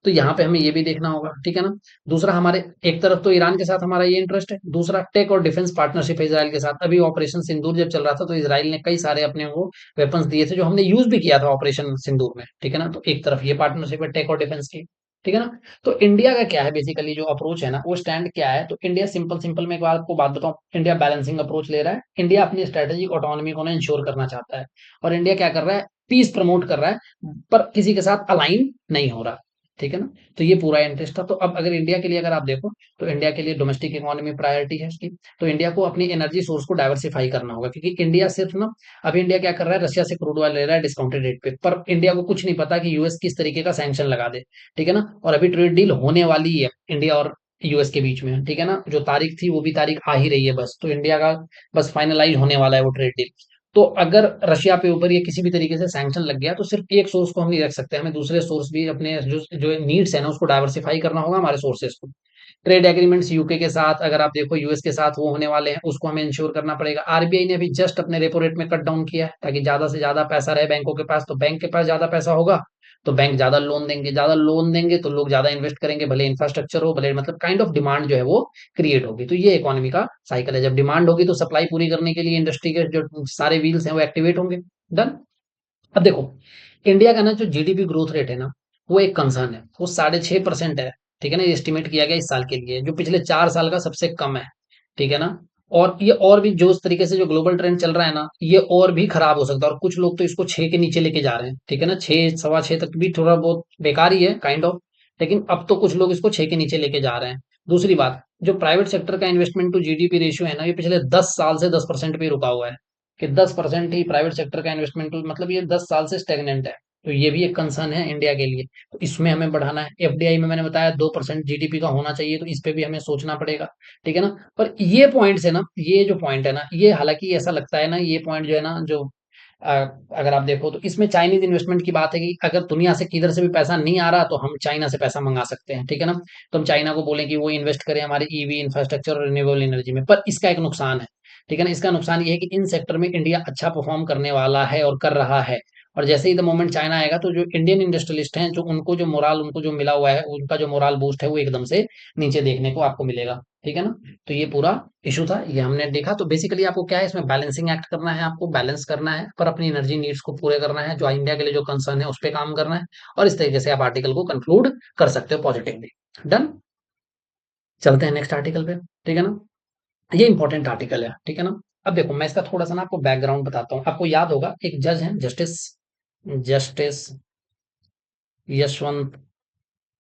तो यहाँ पे हमें ये भी देखना होगा, ठीक है ना? दूसरा, हमारे एक तरफ तो ईरान के साथ हमारा ये इंटरेस्ट है, दूसरा टेक और डिफेंस पार्टनरशिप है इसराइल के साथ। अभी ऑपरेशन सिंदूर जब चल रहा था तो इसराइल ने कई सारे अपने को वेपन्स दिए थे जो हमने यूज भी किया था ऑपरेशन सिंदूर में, ठीक है ना? तो एक तरफ ये पार्टनरशिप है टेक और डिफेंस की। ठीक है ना? तो इंडिया का क्या है बेसिकली जो अप्रोच है ना, वो स्टैंड क्या है? तो इंडिया सिंपल सिंपल मैं एक बार आपको बात बताऊं, इंडिया बैलेंसिंग अप्रोच ले रहा है। इंडिया अपनी स्ट्रेटेजिक ऑटोनॉमी को ना इंश्योर करना चाहता है, और इंडिया क्या कर रहा है? पीस प्रमोट कर रहा है, पर किसी के साथ अलाइन नहीं हो रहा। ठीक है ना? तो ये पूरा इंटरेस्ट था। तो अब अगर इंडिया के लिए अगर आप देखो, तो इंडिया के लिए डोमेस्टिक इकोनॉमी प्रायोरिटी है इसकी। तो इंडिया को अपनी एनर्जी सोर्स को डाइवर्सिफाई करना होगा, क्योंकि इंडिया सिर्फ ना, अभी इंडिया क्या कर रहा है? रशिया से क्रूड ऑयल ले रहा है डिस्काउंटेड रेट पे, पर इंडिया को कुछ नहीं पता कि यूएस किस तरीके का सैंक्शन लगा दे। ठीक है ना? और अभी ट्रेड डील होने वाली है इंडिया और यूएस के बीच में। ठीक है ना? जो तारीख थी वो भी तारीख आ ही रही है, बस तो इंडिया का बस फाइनलाइज होने वाला है वो ट्रेड डील। तो अगर रशिया पे ऊपर ये किसी भी तरीके से सैंक्शन लग गया, तो सिर्फ एक सोर्स को हम नहीं रख सकते, हमें दूसरे सोर्स भी अपने जो जो नीड्स है ना उसको डाइवर्सिफाई करना होगा, हमारे सोर्सेस को। ट्रेड एग्रीमेंट्स यूके के साथ, अगर आप देखो यूएस के साथ वो होने वाले हैं, उसको हमें इंश्योर करना पड़ेगा। आरबीआई ने अभी जस्ट अपने रेपो रेट में कट डाउन किया है, ताकि ज्यादा से ज्यादा पैसा रहे बैंकों के पास। तो बैंक के पास ज्यादा पैसा होगा तो बैंक ज्यादा लोन देंगे, ज्यादा लोन देंगे तो लोग ज्यादा इन्वेस्ट करेंगे, भले इंफ्रास्ट्रक्चर हो, भले मतलब काइंड ऑफ डिमांड जो है वो क्रिएट होगी। तो ये इकोनॉमी का साइकिल है, जब डिमांड होगी तो सप्लाई पूरी करने के लिए इंडस्ट्री के जो सारे व्हील्स हैं वो एक्टिवेट होंगे। डन। अब देखो, इंडिया का ना जो जीडीपी ग्रोथ रेट है ना, वो एक कंसर्न है, वो 6.5% है। ठीक है ना? ये एस्टिमेट किया गया इस साल के लिए, जो पिछले 4 साल का सबसे कम है। ठीक है ना? और ये और भी जो इस तरीके से जो ग्लोबल ट्रेंड चल रहा है ना, ये और भी खराब हो सकता है, और कुछ लोग तो इसको 6 के नीचे लेके जा रहे हैं। ठीक है ना? 6, 6.25 तक भी थोड़ा बहुत बेकार ही है काइंड ऑफ, लेकिन अब तो कुछ लोग इसको 6 के नीचे लेके जा रहे हैं। दूसरी बात, जो प्राइवेट सेक्टर का इन्वेस्टमेंट टू जीडीपी रेशियो है ना, ये पिछले 10 साल से 10% पे ही रुका हुआ है, कि 10% ही प्राइवेट सेक्टर का इन्वेस्टमेंट, मतलब ये 10 साल से स्टेगनेंट है। तो ये भी एक कंसर्न है इंडिया के लिए। तो इसमें हमें बढ़ाना है। एफडीआई में मैंने बताया 2% जीडीपी का होना चाहिए, तो इस पे भी हमें सोचना पड़ेगा। ठीक है ना? पर ये पॉइंट्स है ना, ये जो पॉइंट है ना, ये हालांकि ऐसा लगता है ना, ये पॉइंट जो है ना, जो अ, अगर आप देखो तो इसमें चाइनीज इन्वेस्टमेंट की बात है, कि अगर दुनिया से किधर से भी पैसा नहीं आ रहा तो हम चाइना से पैसा मंगा सकते हैं। ठीक है ना? तो हम चाइना को बोलें कि वो इन्वेस्ट करें हमारे ईवी इंफ्रास्ट्रक्चर और रिन्यूएबल एनर्जी में। पर इसका एक नुकसान है। ठीक है ना? इसका नुकसान ये है कि इन सेक्टर में इंडिया अच्छा परफॉर्म करने वाला है और कर रहा है, और जैसे ही द मोमेंट चाइना आएगा, तो जो इंडियन इंडस्ट्रियलिस्ट हैं, जो उनको जो मोराल उनको जो मिला हुआ है, उनका जो मोराल बूस्ट है वो एकदम से नीचे देखने को आपको मिलेगा। ठीक है ना? तो ये पूरा इशू था, ये हमने देखा। तो बेसिकली आपको क्या है, इसमें बैलेंसिंग एक्ट करना है, आपको बैलेंस करना है, पर अपनी एनर्जी नीड्स को पूरे करना है, जो इंडिया के लिए जो कंसर्न है उस पर काम करना है। और इस तरीके से आप आर्टिकल को कंक्लूड कर सकते हो पॉजिटिवली। डन। चलते हैं नेक्स्ट आर्टिकल पे। ठीक है ना? ये इंपॉर्टेंट आर्टिकल है। ठीक है ना? अब देखो, मैं इसका थोड़ा सा ना आपको बैकग्राउंड बताता हूँ। आपको याद होगा, एक जज है, justice justice Yashwant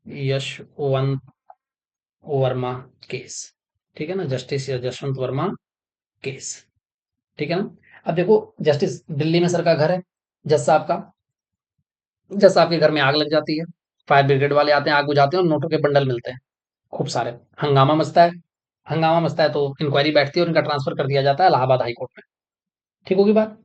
Yashwant Verma case. ठीक है ना? Justice Yashwant Verma case. ठीक है ना? अब देखो, जस्टिस दिल्ली में सर का घर है, जज साहब का। जज साहब के घर में आग लग जाती है, फायर ब्रिगेड वाले आते हैं, आग बुझाते हैं, और नोटों के बंडल मिलते हैं खूब सारे। हंगामा मचता है। हंगामा मचता है तो इंक्वायरी बैठती है, और इनका ट्रांसफर कर दिया जाता है इलाहाबाद हाई कोर्ट में। ठीक होगी बात?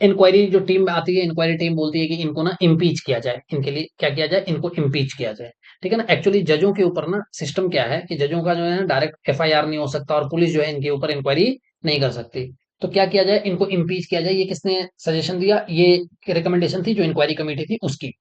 इंक्वायरी जो टीम आती है, इंक्वायरी टीम बोलती है कि इनको ना इम्पीच किया जाए, इनके लिए क्या किया जाए, इनको इम्पीच किया जाए। ठीक है ना? एक्चुअली जजों के ऊपर ना सिस्टम क्या है, कि जजों का जो है डायरेक्ट एफआईआर नहीं हो सकता, और पुलिस जो है इनके ऊपर इंक्वायरी नहीं कर सकती। तो क्या किया जाए, इनको इम्पीच किया जाए। ये किसने सजेशन दिया? ये रिकमेंडेशन थी जो इंक्वायरी कमेटी थी उसकी।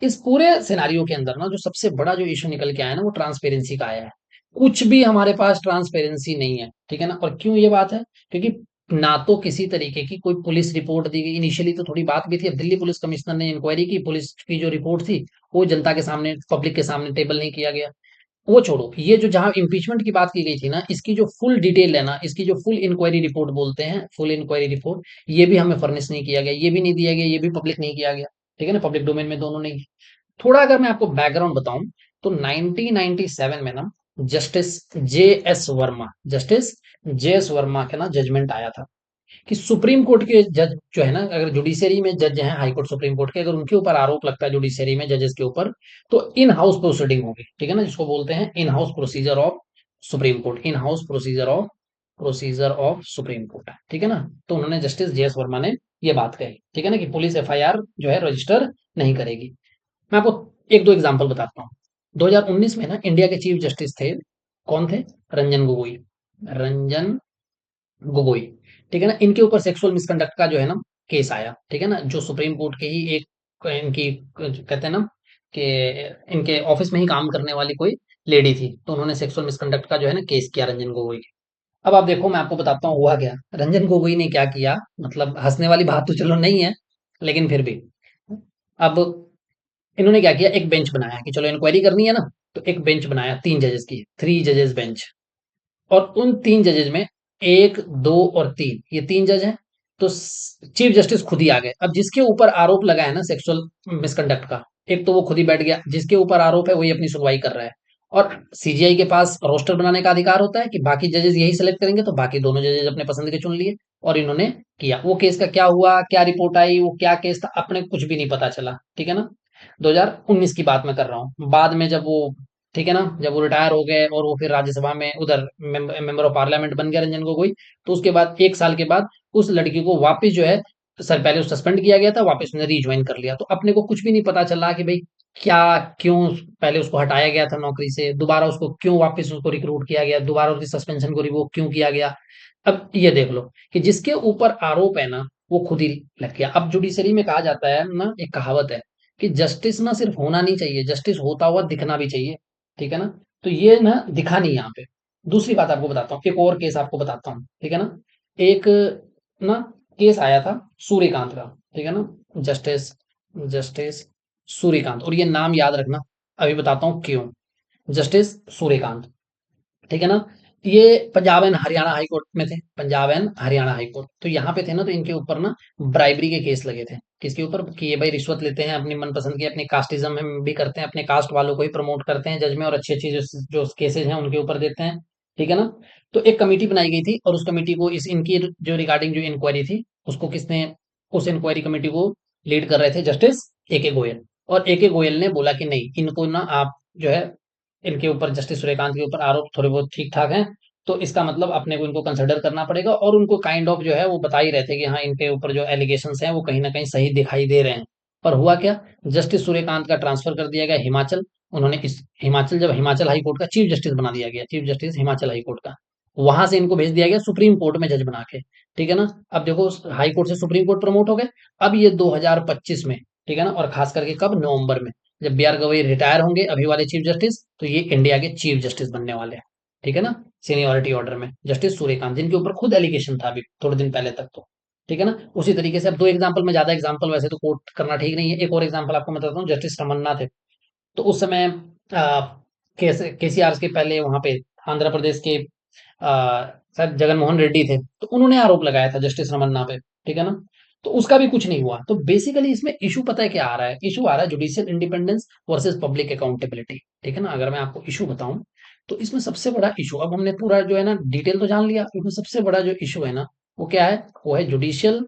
इस पूरे सिनारियो के अंदर ना, जो सबसे बड़ा जो इशू निकल के आया ना, वो ट्रांसपेरेंसी का आया है। कुछ भी हमारे पास ट्रांसपेरेंसी नहीं है। ठीक है ना? और क्यों ये बात है? क्योंकि ना तो किसी तरीके की कोई पुलिस रिपोर्ट दी गई। इनिशियली तो थोड़ी बात भी थी, अब दिल्ली पुलिस कमिश्नर ने इंक्वायरी की, पुलिस की जो रिपोर्ट थी वो जनता के सामने, पब्लिक के सामने टेबल नहीं किया गया। वो छोड़ो, ये जो जहां इम्पीचमेंट की बात की गई थी ना, इसकी जो फुल डिटेल है ना, इसकी जो फुल इंक्वायरी रिपोर्ट बोलते हैं, फुल इंक्वायरी रिपोर्ट, ये भी हमें फर्निश नहीं किया गया, ये भी नहीं दिया गया, ये भी पब्लिक नहीं किया गया। ठीक है ना? पब्लिक डोमेन में दोनों नहीं। थोड़ा अगर मैं आपको बैकग्राउंड बताऊं, तो 1997 में ना, justice J S Verma justice J S Verma का ना जजमेंट आया था, कि सुप्रीम कोर्ट के जज जो है ना, अगर जुडिशरी में जज हैं, हाई कोर्ट सुप्रीम कोर्ट के, अगर उनके ऊपर आरोप लगता है जुडिशरी में जजेस के ऊपर, तो इन हाउस प्रोसीडिंग होगी। ठीक है ना? जिसको बोलते हैं in house procedure of supreme court, in house procedure of supreme court. ठीक है ना? तो उन्होंने, जस्टिस जे एस वर्मा ने ये बात कही। ठीक है ना? कि पुलिस एफआईआर जो है रजिस्टर नहीं करेगी। मैं आपको एक दो एग्जांपल बताता हूँ। 2019 में ना, इंडिया के चीफ जस्टिस थे, कौन थे? रंजन गोगोई। रंजन गोगोई। ठीक है ना? इनके ऊपर सेक्सुअल मिसकंडक्ट का जो है ना केस आया। ठीक है ना? जो सुप्रीम कोर्ट के ही एक, इनकी कहते हैं ना, कि इनके ऑफिस में ही काम करने वाली कोई लेडी थी, तो उन्होंने सेक्सुअल मिसकंडक्ट का जो है ना केस किया रंजन गोगोई के। अब आप देखो, मैं आपको बताता हूँ हुआ क्या। रंजन गोगोई ने क्या किया, मतलब हंसने वाली बात तो चलो नहीं है, लेकिन फिर भी। अब इन्होंने क्या किया, एक बेंच बनाया कि चलो इंक्वायरी करनी है ना, तो एक बेंच बनाया 3 जजेस की, 3 जजेस बेंच। और उन 3 जजेस में 1, 2 और 3, ये 3 जज हैं। तो चीफ जस्टिस खुद ही आ गए। अब जिसके ऊपर आरोप लगा है ना सेक्सुअल मिसकंडक्ट का, एक तो वो खुद ही बैठ गया, जिसके ऊपर आरोप है वही अपनी सुनवाई कर रहा है। और सीजीआई के पास रोस्टर बनाने का अधिकार होता है कि बाकी जजेस यही सेलेक्ट करेंगे, तो बाकी दोनों जजेस अपने पसंद के चुन लिए और इन्होंने किया। वो केस का क्या हुआ, क्या रिपोर्ट आई, वो क्या केस था, अपने कुछ भी नहीं पता चला। ठीक है ना, 2019 की बात मैं कर रहा हूँ। बाद में जब वो, ठीक है ना, जब वो रिटायर हो गए और वो फिर राज्यसभा में उधर मेंबर ऑफ पार्लियामेंट बन गया रंजन गोगोई, तो उसके बाद 1 साल के बाद उस लड़की को वापस जो है, सर पहले सस्पेंड किया गया था, वापस उसने रीज्वाइन कर लिया। तो अपने को कुछ भी नहीं पता चला कि भाई क्या, क्यों पहले उसको हटाया गया था नौकरी से, दोबारा उसको क्यों वापस उसको रिक्रूट किया गया, दोबारा उसकी सस्पेंशन को रिवोक क्यों किया गया। अब ये देख लो कि जिसके ऊपर आरोप है ना, वो खुद ही लग गया। अब जुडिशरी में कहा जाता है ना, एक कहावत है कि जस्टिस ना सिर्फ होना नहीं चाहिए, जस्टिस होता हुआ दिखना भी चाहिए। ठीक है ना, तो ये ना दिखा नहीं यहाँ पे। दूसरी बात आपको बताता हूँ, एक और केस आपको बताता हूँ। ठीक है ना, एक ना केस आया था सूर्यकांत का। ठीक है ना, जस्टिस जस्टिस सूर्यकांत, और ये नाम याद रखना, अभी बताता हूँ क्यों। जस्टिस सूर्यकांत, ठीक है ना, ये Punjab and Haryana high court में थे, Punjab and Haryana high court. तो यहाँ पे थे ना, तो इनके ऊपर ना ब्राइबरी के केस लगे थे। किसके ऊपर, कि ये भाई रिश्वत लेते हैं, अपनी मनपसंद की, अपनी कास्टिज्म में भी करते हैं, अपने कास्ट वालों को ही प्रमोट करते हैं जज में, और अच्छी अच्छी जो केसेज हैं उनके ऊपर देते हैं। ठीक है ना, तो एक कमेटी बनाई गई थी, और उस कमेटी को, इस इनकी जो रिगार्डिंग जो इंक्वायरी थी, उसको किसने, उस इंक्वायरी कमेटी को लीड कर रहे थे जस्टिस ए के गोयल। और ए के गोयल ने बोला कि नहीं, इनको ना आप जो है, इनके ऊपर, जस्टिस सूर्यकांत के ऊपर आरोप थोड़े बहुत ठीक ठाक हैं, तो इसका मतलब अपने को इनको कंसिडर करना पड़ेगा। और उनको काइंड ऑफ जो है वो बता ही रहे थे कि हाँ, इनके ऊपर जो एलिगेशंस हैं वो कहीं ना कहीं सही दिखाई दे रहे हैं। पर हुआ क्या, जस्टिस सूर्यकांत का ट्रांसफर कर दिया गया हिमाचल। उन्होंने इस हिमाचल, जब हिमाचल हाई कोर्ट का चीफ जस्टिस बना दिया गया, chief justice Himachal high court का, वहां से इनको भेज दिया गया सुप्रीम कोर्ट में जज बना के। ठीक है ना, अब देखो हाई कोर्ट से सुप्रीम कोर्ट प्रमोट हो गए। अब ये 2025 में, ठीक है ना, और खास करके कब, नवंबर में, जब बी आर गवई रिटायर होंगे अभी वाले चीफ जस्टिस, तो ये इंडिया के चीफ जस्टिस बनने वाले हैं। ठीक है ना, सीनियरिटी ऑर्डर में जस्टिस सूर्यकांत, जिनके ऊपर खुद एलिगेशन था अभी थोड़े दिन पहले तक। तो ठीक है ना, उसी तरीके से अब 2 एग्जाम्पल में, ज्यादा एग्जाम्पल वैसे तो कोट करना ठीक नहीं है, एक और एग्जाम्पल आपको मैं बताता हूँ। जस्टिस रमन्ना थे, तो उस समय केसीआर के पहले वहां पे आंध्र प्रदेश के शायद जगन मोहन रेड्डी थे, तो उन्होंने आरोप लगाया था जस्टिस रमन्ना पे। ठीक है ना, तो उसका भी कुछ नहीं हुआ। तो बेसिकली इसमें इशू पता है क्या आ रहा है, इशू आ रहा है judicial independence versus public accountability. ठीक है ना, अगर मैं आपको इशू बताऊं, तो इसमें सबसे बड़ा इशू, अब हमने पूरा जो है ना डिटेल तो जान लिया, इसमें सबसे बड़ा जो इशू है ना, वो क्या है, वो है जुडिशियल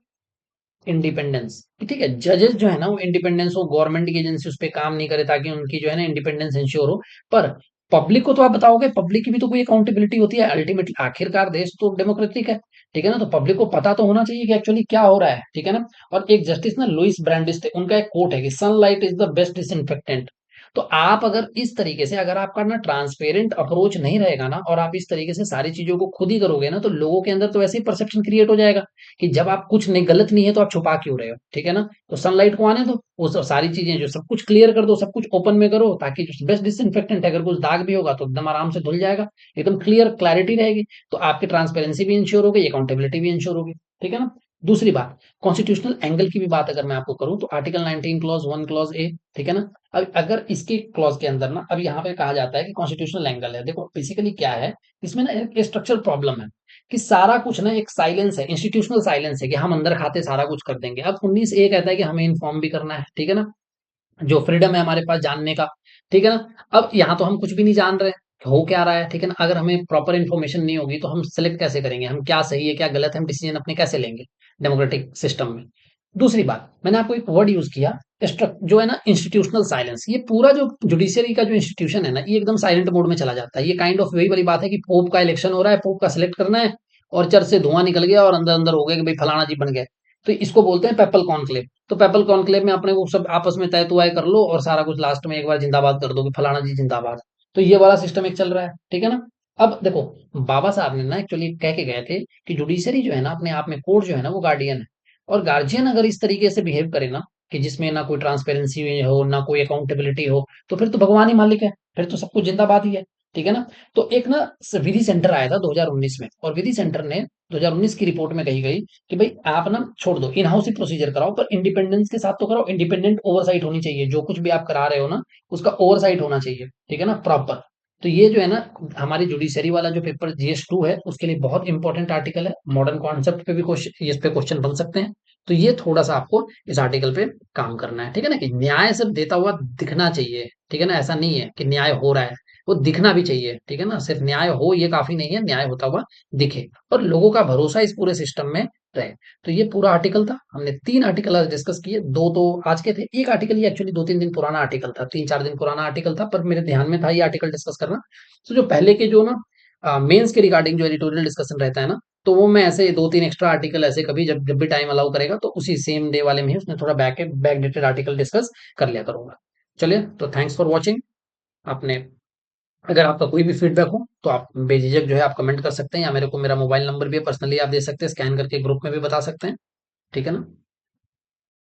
इंडिपेंडेंस। ठीक है, जजेस जो है ना वो इंडिपेंडेंस हो, गवर्नमेंट की एजेंसी उस पर काम नहीं करे ताकि उनकी जो है ना इंडिपेंडेंस इंश्योर हो। पर पब्लिक को तो आप बताओगे, पब्लिक की भी तो कोई अकाउंटेबिलिटी होती है अल्टीमेटली, आखिरकार देश तो डेमोक्रेटिक है। ठीक है ना, तो पब्लिक को पता तो होना चाहिए कि एक्चुअली क्या हो रहा है। ठीक है ना, और एक जस्टिस ना लुइस ब्रांडिस थे, उनका एक कोट है कि sunlight is the best disinfectant. तो आप अगर इस तरीके से, अगर आपका ना ट्रांसपेरेंट अप्रोच नहीं रहेगा ना, और आप इस तरीके से सारी चीजों को खुद ही करोगे ना, तो लोगों के अंदर तो ऐसे ही परसेप्शन क्रिएट हो जाएगा कि जब आप कुछ नहीं, गलत नहीं है तो आप छुपा क्यों रहे हो। ठीक है ना, तो सनलाइट को आने दो, वो सब सारी चीजें जो सब कुछ क्लियर कर दो, सब कुछ ओपन में करो, ताकि जो बेस्ट डिसइंफेक्टेंट है, अगर कुछ दाग भी होगा तो एकदम आराम से धुल जाएगा, एकदम क्लियर क्लैरिटी रहेगी। तो आपकी ट्रांसपेरेंसी भी इंश्योर होगी, अकाउंटेबिलिटी भी इंश्योर होगी। ठीक है ना, दूसरी बात, कॉन्स्टिट्यूशनल एंगल की भी बात अगर मैं आपको करूं, तो आर्टिकल 19 क्लॉज 1 क्लॉज ए। ठीक है ना, अब अगर इसके क्लॉज के अंदर ना, अब यहाँ पे कहा जाता है कि कॉन्स्टिट्यूशनल एंगल है, देखो बेसिकली क्या है, इसमें ना एक स्ट्रक्चरल प्रॉब्लम है कि सारा कुछ ना एक साइलेंस है, इंस्टीट्यूशनल साइलेंस है, कि हम अंदर खाते सारा कुछ कर देंगे। अब 19 ए कहता है कि हमें इन्फॉर्म भी करना है। ठीक है ना, जो फ्रीडम है हमारे पास जानने का। ठीक है ना, अब यहाँ तो हम कुछ भी नहीं जान रहे हो क्या रहा है। ठीक है ना, अगर हमें प्रॉपर इन्फॉर्मेशन नहीं होगी तो हम सेलेक्ट कैसे करेंगे, हम क्या सही है क्या गलत है, हम डिसीजन अपने कैसे लेंगे डेमोक्रेटिक सिस्टम में। दूसरी बात, मैंने आपको एक वर्ड यूज किया, जो है ना इंस्टीट्यूशनल साइलेंस। ये पूरा जो जुडिशियरी का जो इंस्टीट्यूशन है ना, ये एकदम साइलेंट मोड में चला जाता है। ये काइंड ऑफ वही वाली बात है कि पोप का इलेक्शन हो रहा है, पोप का सिलेक्ट करना है, और चर्च से धुआं निकल गया और अंदर अंदर हो गया कि भाई फलाना जी बन गए। तो इसको बोलते हैं पेपल कॉन्क्लेव। तो पेपल कॉन्क्लेव में अपने को सब आपस में तय तुआय कर लो, और सारा कुछ लास्ट में एक बार जिंदाबाद कर दो कि फलाना जी जिंदाबाद। तो ये वाला सिस्टम एक चल रहा है। ठीक है ना, अब देखो, बाबा साहब ने ना एक्चुअली कह के गए थे कि जुडिशरी जो है ना अपने आप में, कोर्ट जो है ना वो गार्डियन है। और गार्जियन अगर इस तरीके से बिहेव करे ना, कि जिसमें ना कोई ट्रांसपेरेंसी हो, ना कोई अकाउंटेबिलिटी हो, तो फिर तो भगवान ही मालिक है, फिर तो सब कुछ जिंदाबाद ही है। ठीक है ना। तो एक ना विधि सेंटर आया था 2019 में, और विधि सेंटर ने 2019 की रिपोर्ट में कही गई कि भाई आप ना छोड़ दो, इन हाउस ही प्रोसीजर कराओ, पर इंडिपेंडेंस के साथ तो कराओ, इंडिपेंडेंट ओवरसाइट होनी चाहिए, जो कुछ भी आप करा रहे हो ना उसका ओवरसाइट होना चाहिए, ठीक है ना, प्रॉपर। तो ये जो है ना हमारी जुडिशरी वाला जो पेपर GS2 है उसके लिए बहुत इंपॉर्टेंट आर्टिकल है, मॉडर्न कॉन्सेप्ट पे भी क्वेश्चन, इस पे क्वेश्चन बन सकते हैं। तो ये थोड़ा सा आपको इस आर्टिकल पे काम करना है, ठीक है ना, कि न्याय सिर्फ देता हुआ दिखना चाहिए, ठीक है ना, ऐसा नहीं है कि न्याय हो रहा है, वो दिखना भी चाहिए, ठीक है ना, सिर्फ न्याय हो ये काफी नहीं है, न्याय होता हुआ दिखे और लोगों का भरोसा इस पूरे सिस्टम में रहे। तो ये पूरा आर्टिकल था, हमने 3 आर्टिकल आज डिस्कस किए, 2 तो आज के थे, एक आर्टिकल ये एक्चुअली 2-3 दिन पुराना आर्टिकल था, 3-4 दिन पुराना आर्टिकल था, पर मेरे ध्यान में था ये आर्टिकल डिस्कस करना। तो जो पहले के जो ना मेंस के रिगार्डिंग जो एडिटोरियल डिस्कशन रहता है ना, तो वो मैं ऐसे 2-3 एक्स्ट्रा आर्टिकल ऐसे कभी जब जब भी टाइम अलाउ करेगा तो उसी सेम डे वाले में ही उसमें थोड़ा बैक डेटेड आर्टिकल डिस्कस कर लिया करूंगा। चलिए, तो थैंक्स फॉर वॉचिंग। आपने, अगर आपका कोई भी फीडबैक हो तो आप बेझिझक जो है आप कमेंट कर सकते हैं, या मेरे को मेरा मोबाइल नंबर भी है पर्सनली आप दे सकते हैं, स्कैन करके ग्रुप में भी बता सकते हैं, ठीक है ना।